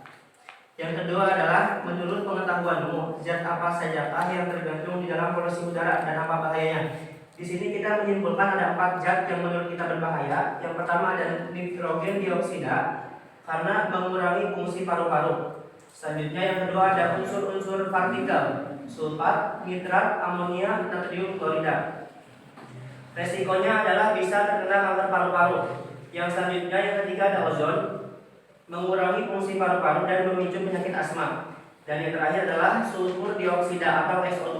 Yang kedua adalah menurut pengetahuanmu, zat apa sajakah yang tergantung di dalam polusi udara dan apa bahayanya? Di sini kita menyimpulkan ada 4 zat yang menurut kita berbahaya. Yang pertama ada nitrogen dioksida karena mengurangi fungsi paru-paru. Selanjutnya yang kedua ada unsur-unsur partikel, sulfat, nitrat, amonia, natrium klorida. Resikonya adalah bisa terkena kanker paru-paru. Yang selanjutnya yang ketiga ada ozon, mengurangi fungsi paru-paru dan memicu penyakit asma. Dan yang terakhir adalah sulfur dioksida atau SO2,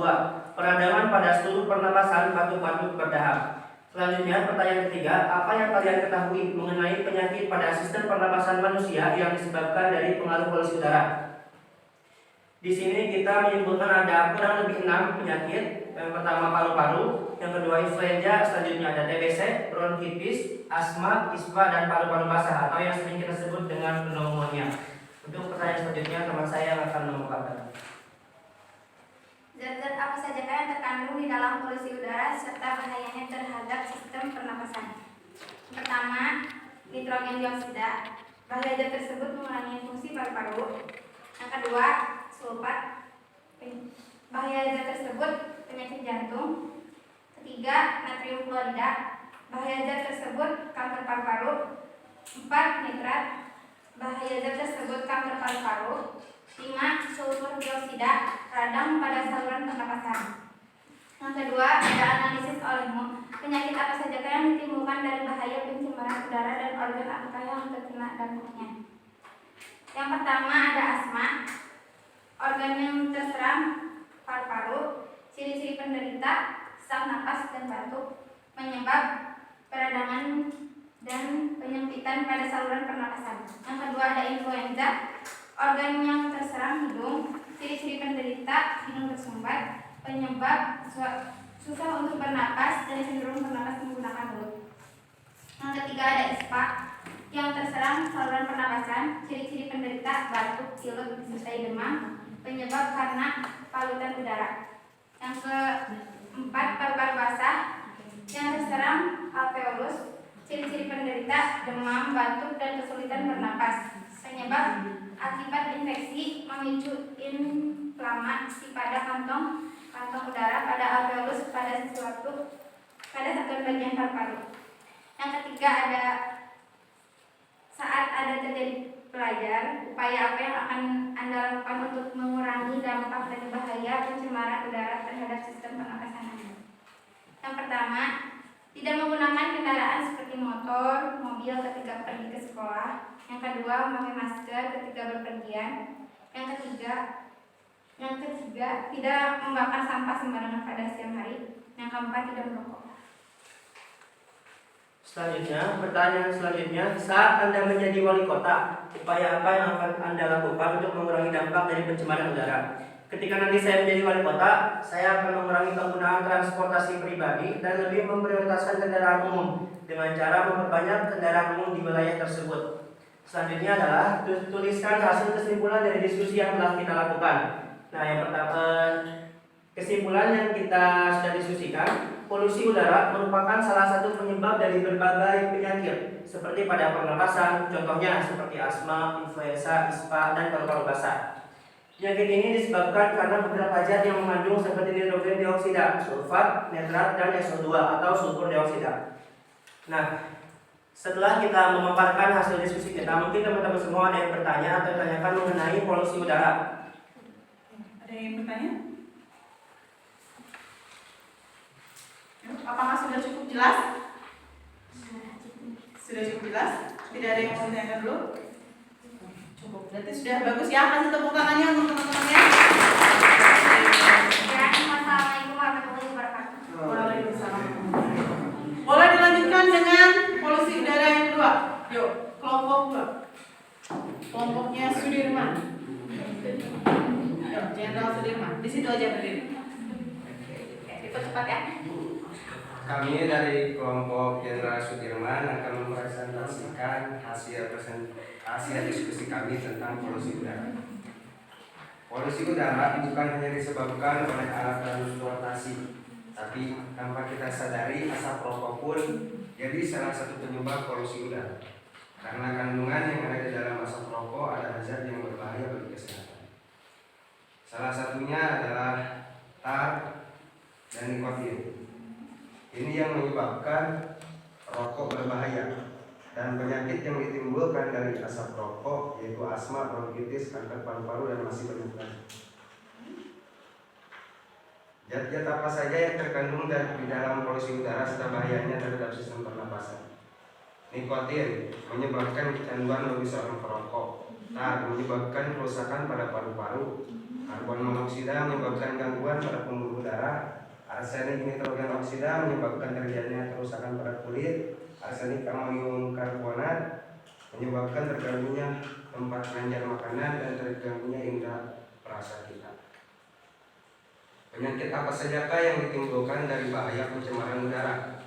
peradangan pada seluruh pernapasan batuk-batuk berdahak. Selanjutnya pertanyaan ketiga, apa yang kalian ketahui mengenai penyakit pada sistem pernapasan manusia yang disebabkan dari pengaruh polusi udara? Di sini kita menyimpulkan ada kurang lebih 6 penyakit. Yang pertama paru-paru, yang kedua influenza, selanjutnya ada TBC, bronkitis, asma, ispa, dan paru-paru basah atau yang sering kita sebut dengan pneumonia. Untuk pertanyaan selanjutnya teman saya yang akan memaparkan. Zat-zat apa saja yang terkandung di dalam polusi udara serta bahayanya terhadap sistem pernapasan? Pertama, nitrogen dioksida. Bahaya zat tersebut mengurangi fungsi paru-paru. Yang kedua, sulfat. Bahaya zat tersebut penyakit jantung. Ketiga, natrium klorida. Bahaya zat tersebut kanker paru-paru. 4, nitrat. Bahaya zat tersebut kanker paru-paru. 5. Sulfur dioksida, radang pada saluran pernapasan. Yang kedua, ada analisis olehmu. Penyakit apa saja yang ditimbulkan dari bahaya pencemaran udara dan organ apakah yang terkena dampaknya? Yang pertama ada asma. Organ yang terserang paru-paru. Ciri-ciri penderita sesak napas dan batuk, penyebab peradangan dan penyempitan pada saluran pernapasan. Yang kedua ada influenza. Organ yang terserang hidung, ciri-ciri penderita hidung tersumbat, penyebab susah untuk bernapas dan sindrom bernapas menggunakan mulut. Yang ketiga ada ispa, yang terserang saluran pernapasan, ciri-ciri penderita batuk, pilek, disertai demam, penyebab karena polutan udara. Yang keempat paru-paru basah, yang terserang alveolus, ciri-ciri penderita demam, batuk, dan kesulitan bernapas, penyebab akibat infeksi memicu inflamasi pada kantong udara pada alveolus pada satuan bagian paru-paru. Yang ketiga ada saat ada terjadi pelajar, upaya apa yang akan Anda lakukan untuk mengurangi dampak dari bahaya pencemaran udara terhadap sistem pernapasan Anda? Yang pertama, tidak menggunakan kendaraan seperti motor, mobil ketika pergi ke sekolah. Yang kedua, memakai masker ketika berpergian. Yang ketiga, tidak membakar sampah sembarangan pada siang hari. Yang keempat, tidak merokok. Selanjutnya, pertanyaan selanjutnya, saat Anda menjadi wali kota, upaya apa yang akan Anda lakukan untuk mengurangi dampak dari pencemaran udara? ketika nanti saya menjadi wali kota, saya akan mengurangi penggunaan transportasi pribadi dan lebih memprioritaskan kendaraan umum dengan cara memperbanyak kendaraan umum di wilayah tersebut. Selanjutnya adalah tuliskan hasil kesimpulan dari diskusi yang telah kita lakukan. Nah, yang pertama, kesimpulan yang kita sudah diskusikan, polusi udara merupakan salah satu penyebab dari berbagai penyakit seperti pada pernapasan, contohnya seperti asma, influenza, ispa, dan paru-paru basah. Penyakit ini disebabkan karena beberapa zat yang mengandung seperti nitrogen dioksida, sulfat, nitrat, dan SO2 atau sulfur dioksida. Nah, setelah kita memaparkan hasil diskusi kita, mungkin teman-teman semua ada yang bertanya atau tanyakan mengenai polusi udara. Ada yang bertanya? Apakah sudah cukup jelas? Sudah cukup jelas? Tidak ada yang mau ditanyakan dulu? Cukup, berarti sudah bagus ya. Kasih tepuk tangannya untuk teman-temannya. Wassalamualaikum warahmatullahi wabarakatuh. Waalaikumsalam. Boleh dilanjutkan dengan polusi udara yang kedua. Yuk, kelompok 2. Kelompoknya Sudirman. Yuk, Jenderal Sudirman. Di situ aja berdiri. Itu cepat ya. Kami dari kelompok Jenderal Sudirman akan mempresentasikan hasil diskusi kami tentang polusi udara. Polusi udara bukan hanya disebabkan oleh alat transportasi, tapi tanpa kita sadari asap rokok pun jadi salah satu penyebab polusi udara. Karena kandungan yang ada di dalam asap rokok ada zat yang berbahaya bagi kesehatan. Salah satunya adalah tar dan nikotin. Ini yang menyebabkan rokok berbahaya dan penyakit yang ditimbulkan dari asap rokok yaitu asma, bronkitis, kanker paru-paru, dan masih banyak lagi. Zat-zat apa saja yang terkandung di dalam polusi udara serta bahayanya terhadap sistem pernapasan? Nikotin menyebabkan kecanduan bagi seorang perokok. Tar menyebabkan kerusakan pada paru-paru. Karbon monoksida menyebabkan gangguan pada pembuluh darah. Arsenik nitrogen oksida menyebabkan terjadinya kerusakan pada kulit. Arsenik amonium karbonat menyebabkan terganggunya tempat kelenjar makanan dan terganggunya indera perasa kita. Penyakit apa sajakah yang ditimbulkan dari bahaya pencemaran udara?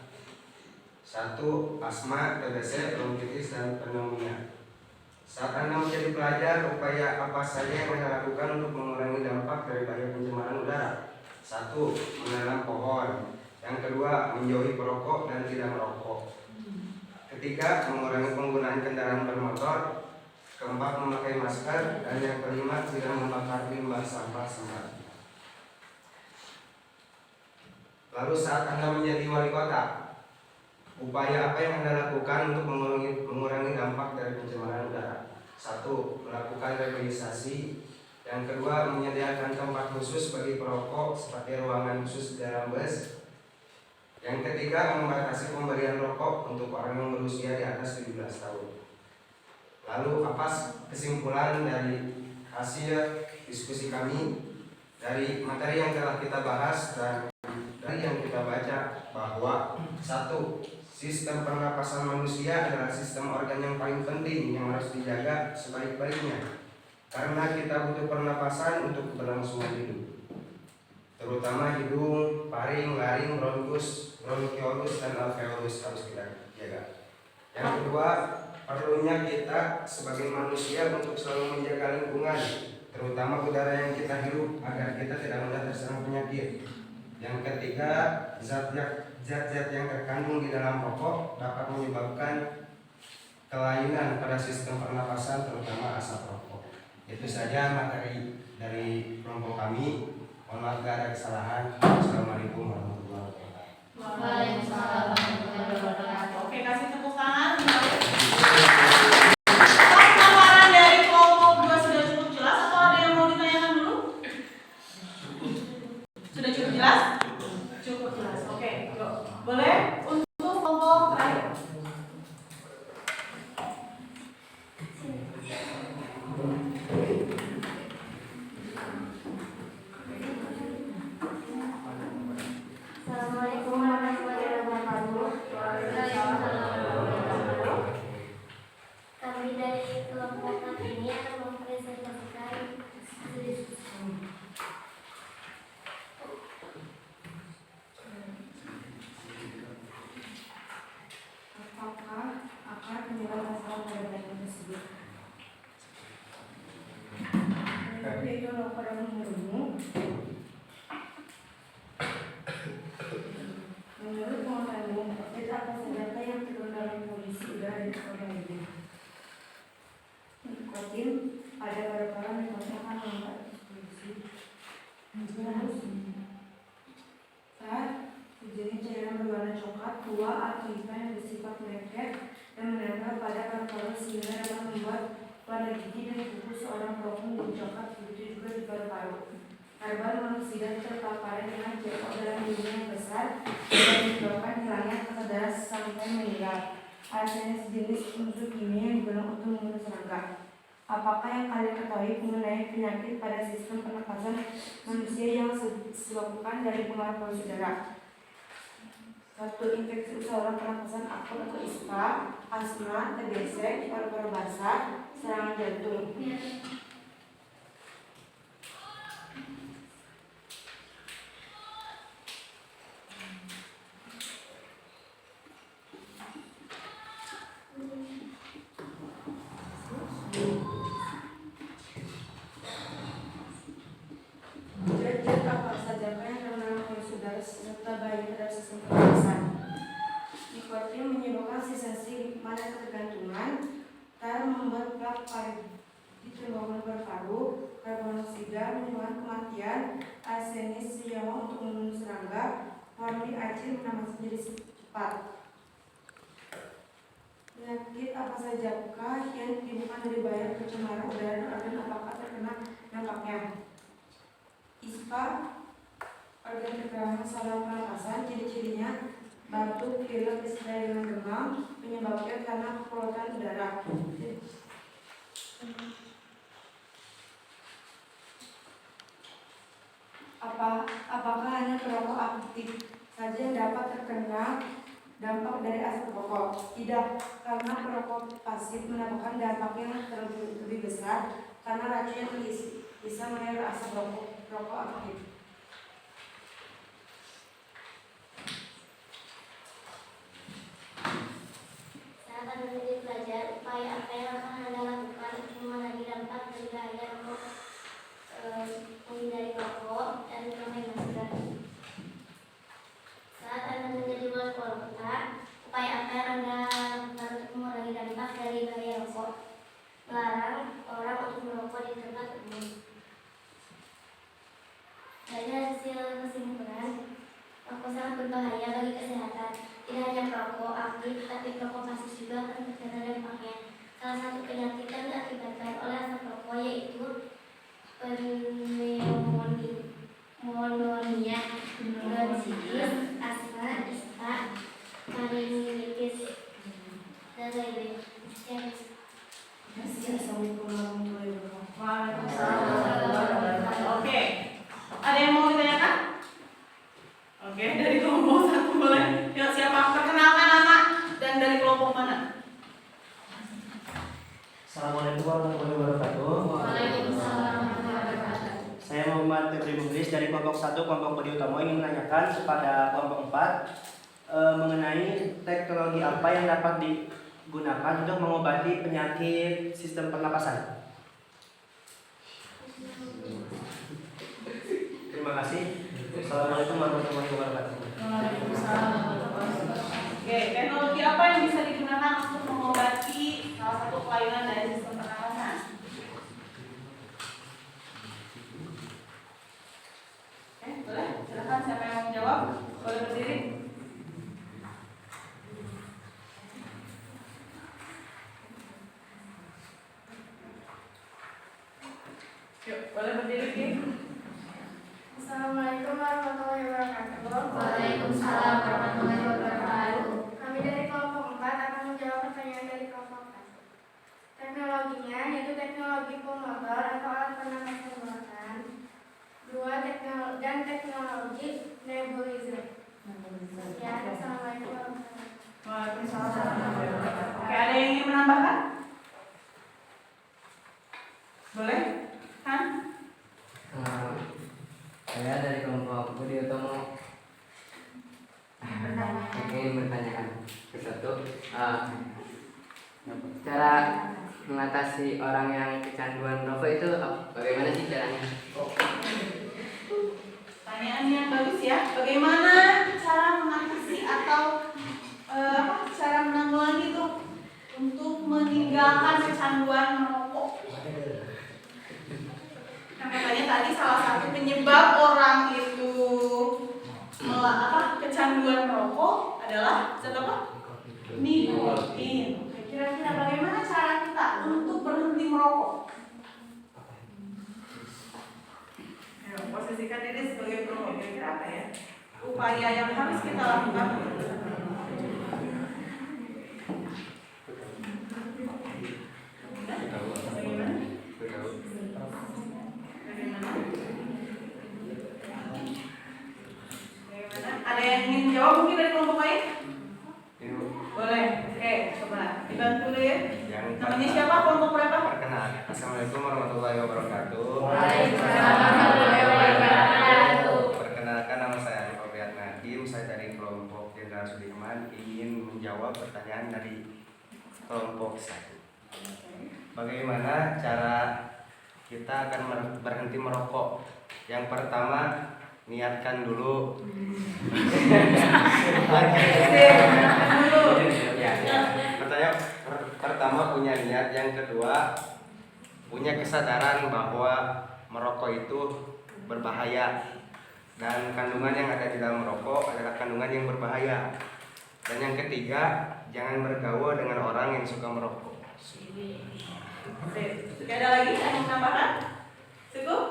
1. Asma, TBC, bronkitis, dan pneumonia. Saat Anda menjadi pelajar, upaya apa saja yang Anda lakukan untuk mengurangi dampak dari bahaya pencemaran udara? 1. Menanam pohon. Yang kedua, menjauhi perokok dan tidak merokok. Ketiga, mengurangi penggunaan kendaraan bermotor. Keempat, memakai masker. Dan yang kelima, tidak membakar limbah sampah sembarangan. Lalu saat Anda menjadi wali kota, upaya apa yang Anda lakukan untuk mengurangi dampak dari pencemaran udara? 1. Melakukan regenerasi. Yang kedua, menyediakan tempat khusus bagi perokok seperti ruangan khusus di dalam bus. Yang ketiga, membatasi pemberian rokok untuk orang yang berusia di atas 17 tahun. Lalu apa kesimpulan dari hasil diskusi kami dari materi yang telah kita bahas dan dari yang kita baca bahwa 1. Sistem pernapasan manusia adalah sistem organ yang paling penting yang harus dijaga sebaik-baiknya. Karena kita butuh pernapasan untuk keberlangsungan hidup, terutama hidung, paring, laring, bronkus, bronkiolus, dan alveolus harus kita jaga. Yang kedua, perlunya kita sebagai manusia untuk selalu menjaga lingkungan, terutama udara yang kita hirup agar kita tidak mudah terserang penyakit. Yang ketiga, zat-zat yang terkandung di dalam rokok dapat menyebabkan kelainan pada sistem pernapasan, terutama asap rokok. Itu saja materi dari kelompok kami. Mohon maaf jika ada kesalahan. Assalamualaikum warahmatullahi wabarakatuh. Waalaikumsalam warahmatullahi wabarakatuh. Oke, kasih tepuk tangan. Pemaparan dari kelompok 2 sudah cukup jelas atau ada yang mau ditanyakan dulu? Sudah cukup jelas? Cukup jelas. Oke, yuk. Boleh untuk kelompok terakhir. Assalamualaikum warahmatullahi wabarakatuh. Kami dari kelompok kami ini akan mempresentasikan hasil diskusi. yaitu rokok dalam umum. Menurut pengetahuan umum, itu apa saja yang tergolong dalam polusi udara di kota ini? Nikotin pada paru-paru nikotin akan mengangkat polusi. Jenis cairan berwarna coklat tua atau hitam yang bersifat lengket dan menempel pada paru-paru sehingga dapat membuat pada gigi dan kuku seorang perokok menjadi coklat, begitu juga di paru-paru. Karbon monoksida terpapar dengan CO dalam jumlah yang besar dan menyebabkan hilangnya kesadaran sampai meninggal. Arsenis jenis unsur kimia yang digunakan untuk membunuh serangga. Apakah yang kalian ketahui mengenai penyakit pada sistem pernapasan manusia yang disebabkan dari pengaruh polusi udara? 1. Infeksi saluran pernapasan akut atau ISPA, asma, TBC, paru-paru basah, serangan jantung. Zat apa saja yang terkena polusi udara serta bahaya terhadap sistem pernapasan? Nikotin menyebabkan sensasi pada ketergantungan, membuat plak di terowongan paru-paru, karbon monoksida menyebabkan kematian, arsenis senyawa untuk membunuh serangga, warni acid menambah jadi cepat. Penyakit apa sajakah yang ditimbulkan dari bahaya pencemaran udara dan apakah terkena dampaknya? ISPA, organ keterangan saluran pernapasan, ciri-cirinya batuk, pilek, disertai dengan demam, penyebabnya karena polutan udara. Apakah hanya perokok aktif saja yang dapat terkena dampak dari asap rokok? Tidak, karena perokok pasif mendapatkan dampak yang lebih besar karena racun yang bisa mengenai asap rokok aktif. Saat Anda menjadi pelajar, upaya apa yang akan Anda lakukan untuk mengurangi dampak dari bahaya rokok, menghindari rokok, dan permainan sedang? Saat Anda menjadi wali kota, upaya apa yang Anda lakukan untuk mengurangi dampak dari bahaya rokok? Melarang orang untuk merokok di tempat umum. Dari hasil kesimpulan, rokok sangat berbahaya bagi kesehatan. Tidak hanya perokok aktif, tapi perokok pasif juga akan terkena dampaknya. Salah satu penyakit yang diakibatkan oleh asap rokok yaitu pneumonia, bronkitis, asma, ispa, faringitis, dan lain-lain. Assalamualaikum warahmatullahi wabarakatuh. Waalaikumsalam. Oke, ada yang mau ditanyakan? Oke, dari kelompok 1 boleh. Ya, siapa? Perkenalkan nama dan dari kelompok mana? Assalamualaikum warahmatullahi wabarakatuh. Waalaikumsalam warahmatullahi wabarakatuh. Saya Muhammad Febri Muglis dari kelompok 1 kelompok Budi Utomo ingin menanyakan kepada kelompok 4 mengenai teknologi apa yang dapat digunakan untuk mengobati penyakit sistem pernapasan. Terima kasih. Assalamualaikum warahmatullahi wabarakatuh. Waalaikumsalam. Oke, teknologi apa yang bisa digunakan untuk mengobati salah satu kelainan dari sistem pernapasan? Oke, boleh. Silakan siapa yang mau menjawab? Boleh berdiri. Yuk, boleh berdiri, Ki. Assalamualaikum warahmatullahi wabarakatuh. Waalaikumsalam warahmatullahi wabarakatuh. Kami dari kelompok 4 akan menjawab pertanyaan dari kelompok 1. Teknologinya yaitu teknologi pemotor atau alat pernapasan buatan. 2. Teknologi nebulizer. Ya, assalamualaikum warahmatullahi wabarakatuh. Waalaikumsalam. Oke, ada yang ingin menambahkan? Boleh? Han? Saya dari kelompok Budi Utomo ingin bertanyakan ke satu cara mengatasi orang yang kecanduan rokok itu bagaimana sih caranya? Pertanyaan yang bagus ya. Bagaimana cara mengatasi atau cara menanggulangi itu untuk meninggalkan kecanduan merokok? Nah, katanya tadi salah satu penyebab orang itu kecanduan merokok adalah zat apa? Nikotin. Kira-kira bagaimana cara kita untuk berhenti merokok? Ayo, posisikan diri sebagai perokok. Kira-kira apa ya? Upaya yang harus kita lakukan. Ada yang ingin menjawab mungkin dari kelompok lain? Boleh. Oke, coba dibantu dulu ya. Namanya siapa? Kelompok berapa? Perkenalkan. Assalamualaikum warahmatullahi wabarakatuh. Waalaikumsalam warahmatullahi wabarakatuh. Perkenalkan, nama saya Arif Abriat Nadim. Saya dari kelompok Jenderal Sudirman ingin menjawab pertanyaan dari kelompok 1. Bagaimana cara kita akan berhenti merokok? Yang pertama, niatkan dulu. Pertama punya niat, yang kedua punya kesadaran bahwa merokok itu berbahaya dan kandungan yang ada di dalam merokok adalah kandungan yang berbahaya. Dan yang ketiga, jangan bergaul dengan orang yang suka merokok. Oke, ada lagi yang menambahkan? Cukup?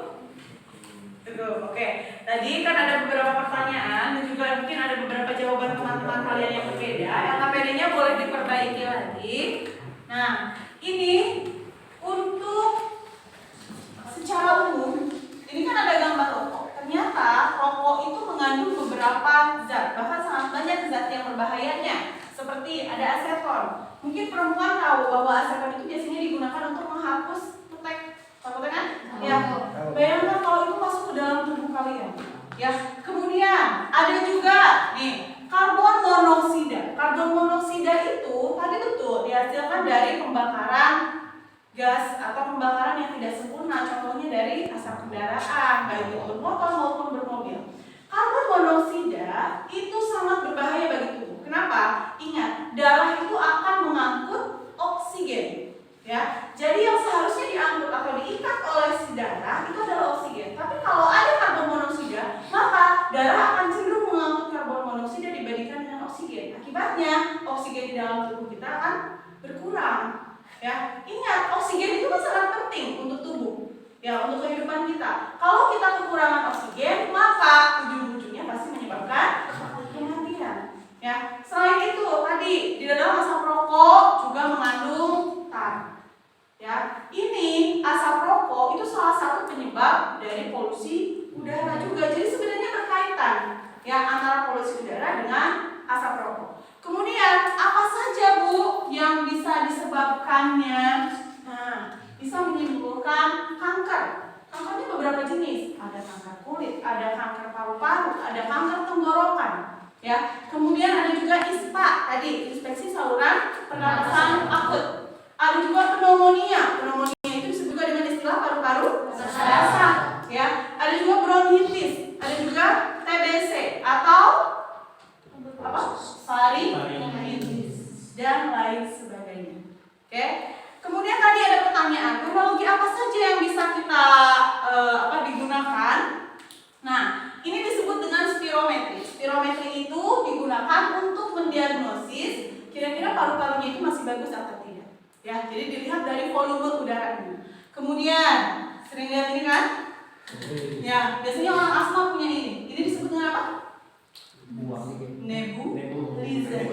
Cukup. Oke. Tadi kan ada beberapa pertanyaan dan juga mungkin ada beberapa jawaban teman-teman kalian yang berbeda. LKPD-nya boleh diperbaiki lagi. Nah, ini untuk secara umum, ini kan ada gambar rokok. Ternyata rokok itu mengandung beberapa zat, bahkan sangat banyak zat yang berbahayanya. Seperti ada aseton. Mungkin perempuan tahu bahwa aseton itu biasanya digunakan untuk menghapus kutek. Takutnya kan? Ya. Bayangkan kalau itu masuk ke dalam tubuh kalian. Ya. Kemudian ada juga nih karbon monoksida. Karbon monoksida itu tadi betul dihasilkan dari pembakaran gas atau pembakaran yang tidak sempurna. Contohnya dari asap kendaraan, baik itu bermotor maupun bermobil. Karbon monoksida itu sangat berbahaya bagi tubuh. Kenapa? Ingat, darah itu akan mengangkut oksigen. Ya, jadi yang seharusnya diangkut atau diikat oleh si darah itu adalah oksigen. Tapi kalau ada karbon monoksida, maka darah akan cenderung mengangkut karbon monoksida dibandingkan dengan oksigen. Akibatnya, oksigen di dalam tubuh kita akan berkurang. Ya, ingat oksigen itu kan sangat penting untuk tubuh. Ya, untuk kehidupan kita. Kalau kita kekurangan oksigen, maka ujung-ujungnya pasti menyebabkan kematian. Ya, selain itu tadi di dalam asap rokok juga mengandung tar. Ya, ini asap rokok itu salah satu penyebab dari polusi udara juga. Jadi sebenarnya berkaitan ya antara polusi udara dengan asap rokok. Kemudian apa saja Bu yang bisa disebabkannya? Nah, bisa menimbulkan kanker. Kankernya beberapa jenis. Ada kanker kulit, ada kanker paru-paru, ada kanker tenggorokan. Ya, kemudian ada juga ISPA tadi, infeksi saluran pernapasan akut. Ada juga pneumonia. Pneumonia itu disebut juga dengan istilah paru-paru basah. Ya, ada juga bronkitis, ada juga TBC atau apa? Faringitis dan lain sebagainya. Oke. Kemudian tadi ada pertanyaan, teknologi apa saja yang bisa kita digunakan? Nah, ini disebut dengan spirometri. Spirometri itu digunakan untuk mendiagnosis kira-kira paru-parunya itu masih bagus atau tidak. Ya, jadi dilihat dari volume udaranya. Kemudian, sering lihat ini kan? Ya, biasanya orang asma punya ini. Ini disebut dengan apa? Nebulizer.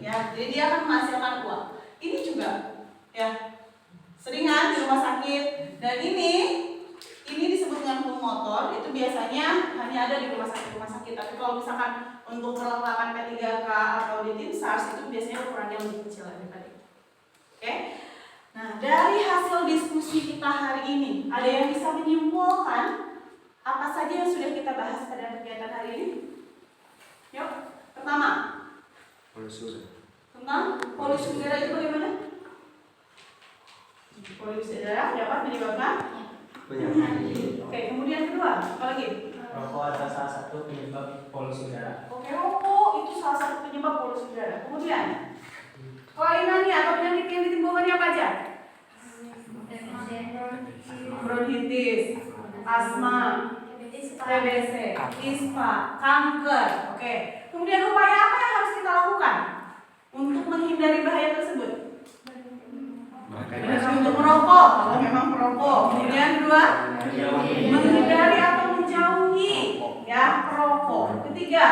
Ya, jadi dia akan menghasilkan uap. Ini juga, ya, seringan di rumah sakit. Dan ini disebut dengan pulmotor. Itu biasanya hanya ada di rumah sakit. Tapi kalau misalkan untuk perlengkapan P3K atau di tim SARS itu biasanya ukurannya lebih kecil daripada itu. Oke? Nah, dari hasil diskusi kita hari ini, ada yang bisa menyimpulkan apa saja yang sudah kita bahas pada kegiatan hari ini? Yuk, pertama, Polusi udara. tentang polusi udara itu bagaimana? Polusi udara dapat menyebabkan Penyakit. Oke, kemudian kedua, apa lagi? Rokok adalah salah satu penyebab polusi udara. Oke, rokok itu salah satu penyebab polusi udara. Kemudian, kelainan atau penyakit yang ditimbulkannya apa aja? Bronkitis, asma, TBC, ISPA, kanker. Oke. Kemudian upaya apa yang harus kita lakukan untuk menghindari bahaya tersebut? Berhenti untuk merokok, kalau memang perokok. Kemudian kedua, menghindari atau menjauhi ya perokok. Ketiga,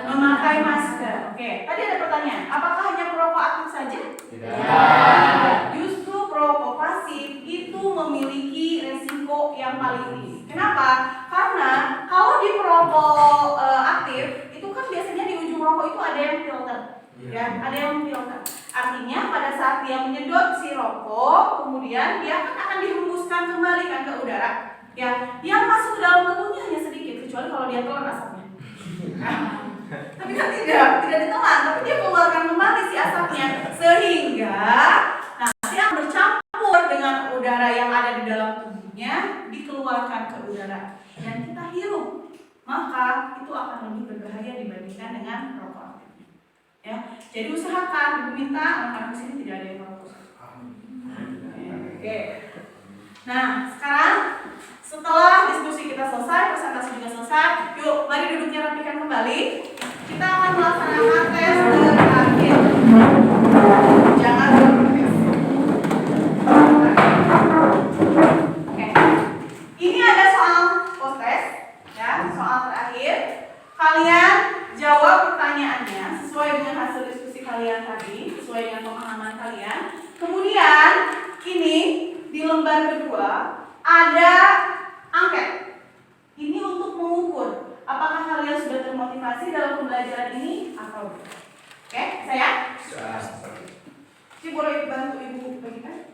memakai masker. Oke, tadi ada pertanyaan, apakah hanya perokok aktif saja? Tidak. Justru perokok pasif itu memiliki resiko yang paling tinggi. Kenapa? Karena kalau di perokok aktif itu kan biasanya di ujung rokok itu ada yang filter. Ya, ada yang filter. Artinya pada saat dia menyedot si rokok, kemudian dia akan dihembuskan kembali kan ke udara. Ya, yang masuk ke dalam tubuhnya hanya sedikit, kecuali kalau dia telan asapnya. Tapi kan tidak ditelan, tapi dia keluarkan kembali si asapnya, sehingga nanti akan bercampur dengan udara yang ada di dalam tubuhnya, dikeluarkan ke udara dan kita hirup, maka itu akan lebih berbahaya dibandingkan dengan rokok aktif. Ya, jadi usahakan, Ibu minta anak-anak di sini tidak ada yang merokok. Oke. Nah, sekarang setelah diskusi kita selesai, presentasi juga selesai, yuk mari duduknya rapikan kembali. Kita akan melaksanakan tes terakhir. Jangan berprotes. Oke. Ini ada soal post test, ya, soal terakhir. Kalian jawab pertanyaannya sesuai dengan hasil diskusi kalian tadi, sesuai dengan pemahaman kalian. Kemudian ini di lembar kedua ada angket. Ini untuk mengukur apakah kalian sudah termotivasi dalam pembelajaran ini atau tidak. Oke, saya? Jadi boleh bantu Ibu bagikan?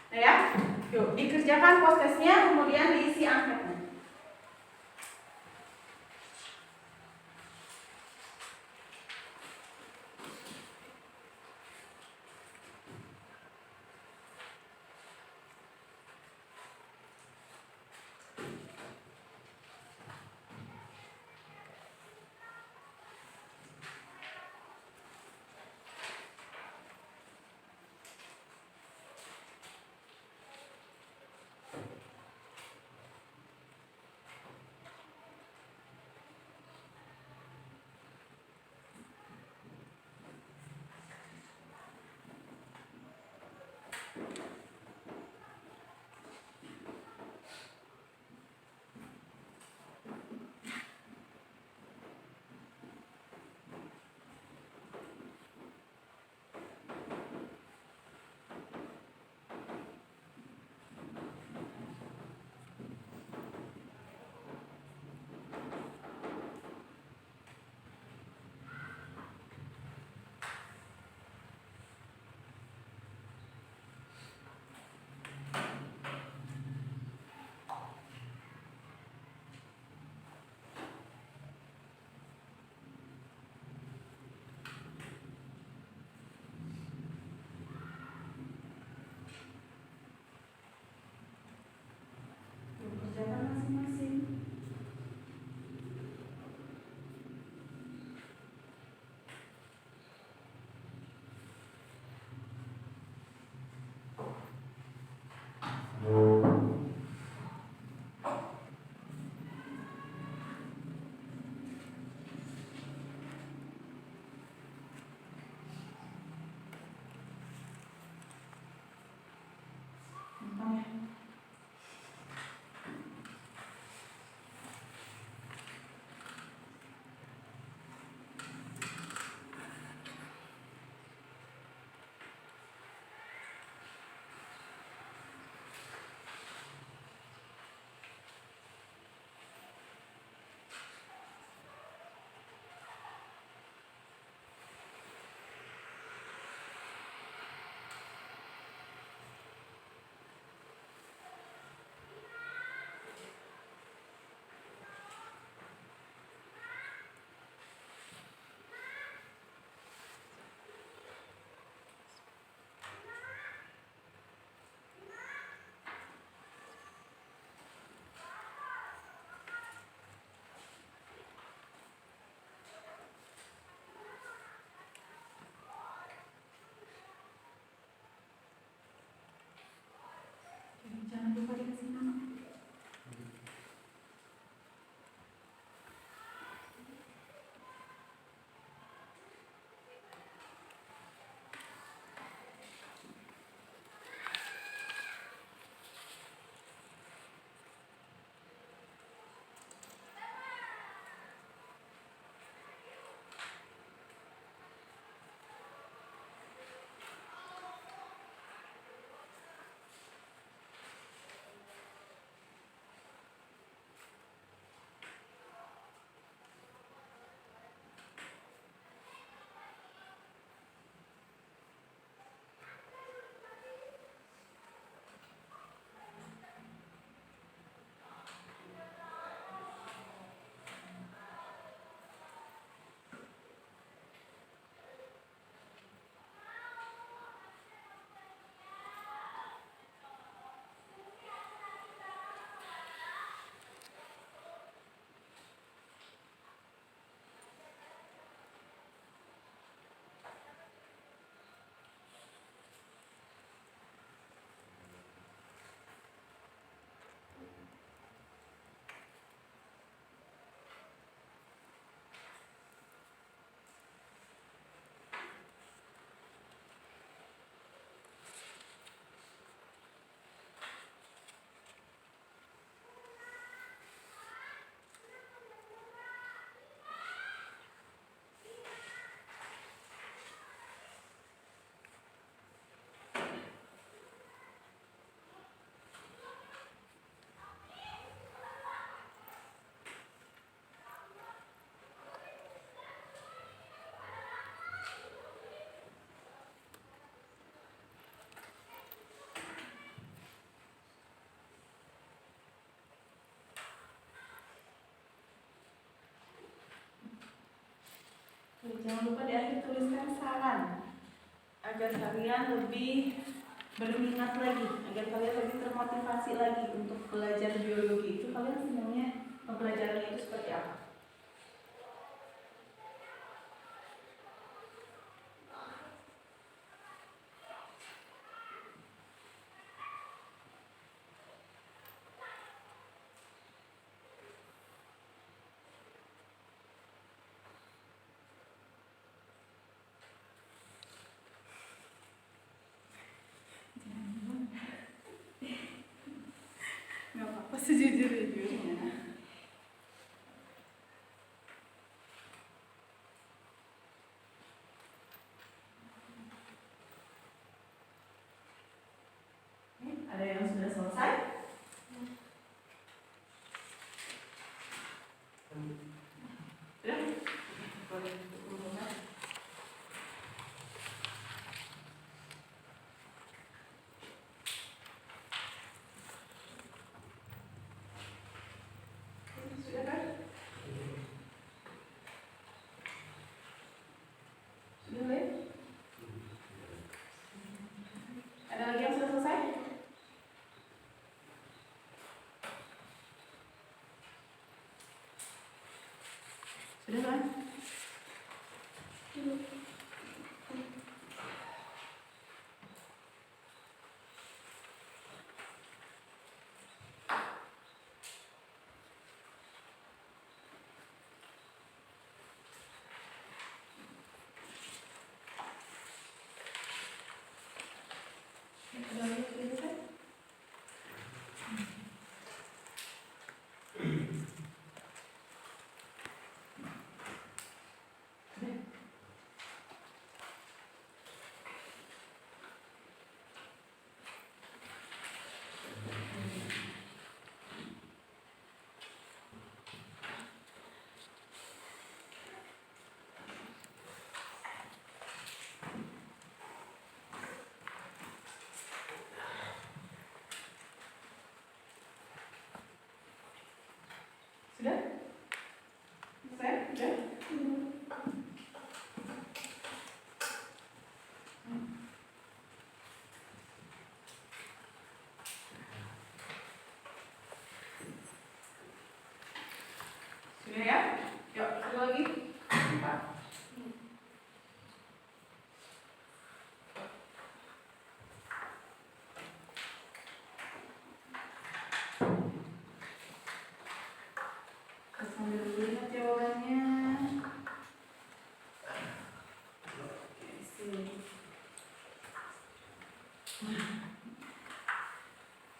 Nah ya, yuk dikerjakan post testnya, kemudian diisi anketnya. Jangan lupa di akhir tuliskan saran agar kalian lebih berminat lagi, agar kalian lebih termotivasi lagi untuk belajar biologi. Itu kalian senangnya pembelajarannya itu seperti apa? Nggak apa-apa, sejujur-jujurnya. Ada yang sudah selesai? Sudah? Boleh dikumpulkan. Sudah kan? Sudah boleh? Ada lagi yang sudah selesai? Sudah kan? Ada lagi yang sudah selesai? Sudah? Selesai? Sudah? Sudah ya? Yuk, satu lagi. Empat. Sambil dulu lihat jawabannya. Oke, sini.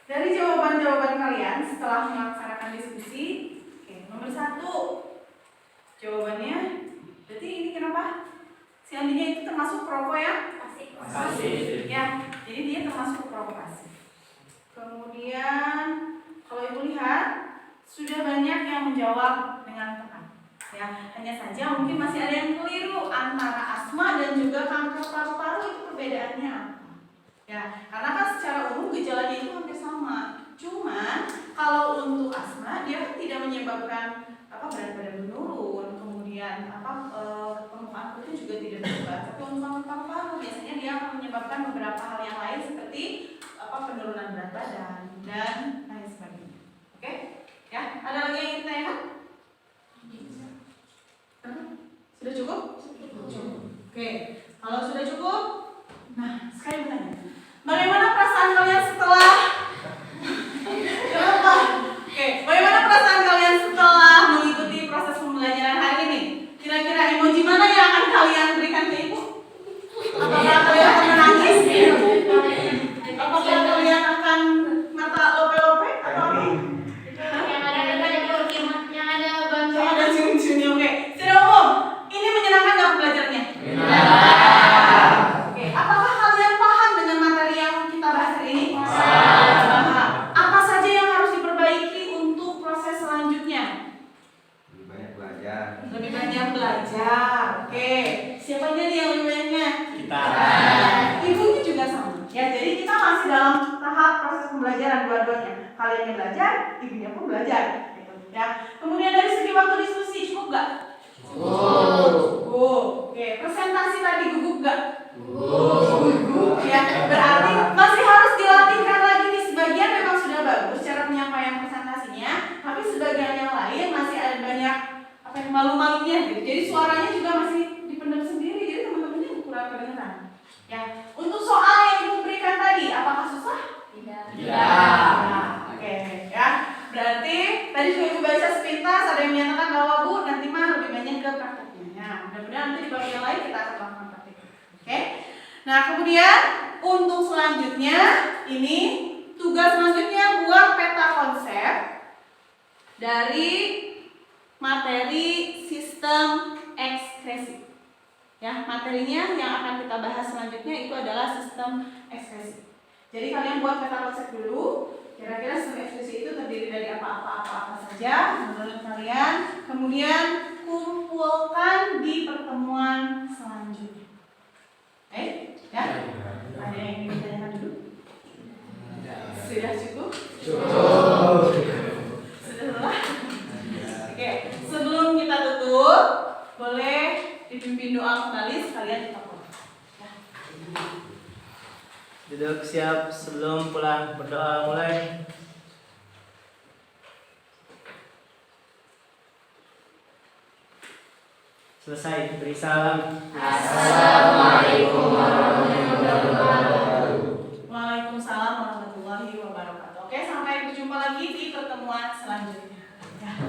Dari jawaban-jawaban kalian setelah melaksanakan diskusi, oke, nomor 1 jawabannya, berarti ini kenapa? Si Andinya itu termasuk perokok ya? Pasif. Ya, jadi dia termasuk perokok pasif. Kemudian kalau ibu lihat sudah banyak yang menjawab dengan tepat. Ya, hanya saja mungkin masih ada yang keliru antara asma dan juga kanker paru-paru, itu perbedaannya apa? Ya, karena kan secara umum gejalanya itu hampir sama. Cuman kalau untuk asma dia kan tidak menyebabkan berat badan menurun, kemudian permukaan kulitnya juga tidak berubah. Tapi untuk kanker paru-paru biasanya dia akan menyebabkan beberapa hal yang lain seperti penurunan berat badan dan lain sebagainya. Oke? Ya, ada lagi yang ingin ditanyakan? Sudah cukup? Cukup. Oke, kalau sudah cukup, nah sekarang bertanya, bagaimana perasaan kalian setelah? Kenapa? Oke, bagaimana perasaan kalian setelah mengikuti proses pembelajaran hari ini? Kira-kira emoji mana yang akan kalian berikan ke ibu? Apakah kalian akan menangis? Apakah kalian akan mata lope-lope? Atau apa? Yang ada cium-ciumnya, oke. Secara umum, ini menyenangkan nggak belajarnya? Oke, apakah kalian paham dengan materi yang kita bahas hari ini? Paham. Apa saja yang harus diperbaiki untuk proses selanjutnya? Lebih banyak belajar. Lebih banyak belajar. Oke. Siapa yang lebih banyaknya? Kita. Ibunya juga sama. Ya, jadi kita masih dalam tahap proses pembelajaran dua-duanya. Kalian yang belajar, ibunya pun belajar. Gitu, ya. Kemudian dari segi waktu diskusi cukup nggak? Cukup. Oke, presentasi tadi gugup gak? Gugup. Ya, berarti masih harus dilatihkan lagi nih. Sebagian memang sudah bagus cara penyampaian presentasinya, tapi sebagian yang lain masih ada banyak apa yang malu-malunya gitu. Jadi suaranya juga masih dipendam sendiri, jadi teman-temannya kurang kedengeran. Ya, untuk soal yang ibu berikan tadi, apakah susah? Tidak. Oke, ya. Berarti tadi juga ibu baca sepintas, ada yang menyatakan bahwa Bu nanti mah lebih banyak ke prakteknya. Nah, mudah-mudahan nanti di bagian lain kita akan melakukan praktek. Oke. Nah, kemudian untuk selanjutnya ini tugas selanjutnya buat peta konsep dari materi sistem ekspresi. Ya, materinya yang akan kita bahas selanjutnya itu adalah sistem ekspresi. Jadi kalian buat peta konsep dulu. Kira-kira sistem ekspresi itu terdiri dari apa saja menurut kalian. Kemudian kumpulkan di pertemuan selanjutnya. Ya? Ada yang ingin ditanyakan dulu? Sudah cukup? Sudah lelah? Oke, sebelum kita tutup, boleh dipimpin doa kembali sekalian kita pulang. Ya. Duduk siap sebelum pulang, berdoa mulai. Selesai, beri salam. Assalamualaikum warahmatullahi wabarakatuh. Waalaikumsalam warahmatullahi wabarakatuh. Oke, sampai berjumpa lagi di pertemuan selanjutnya. Ya.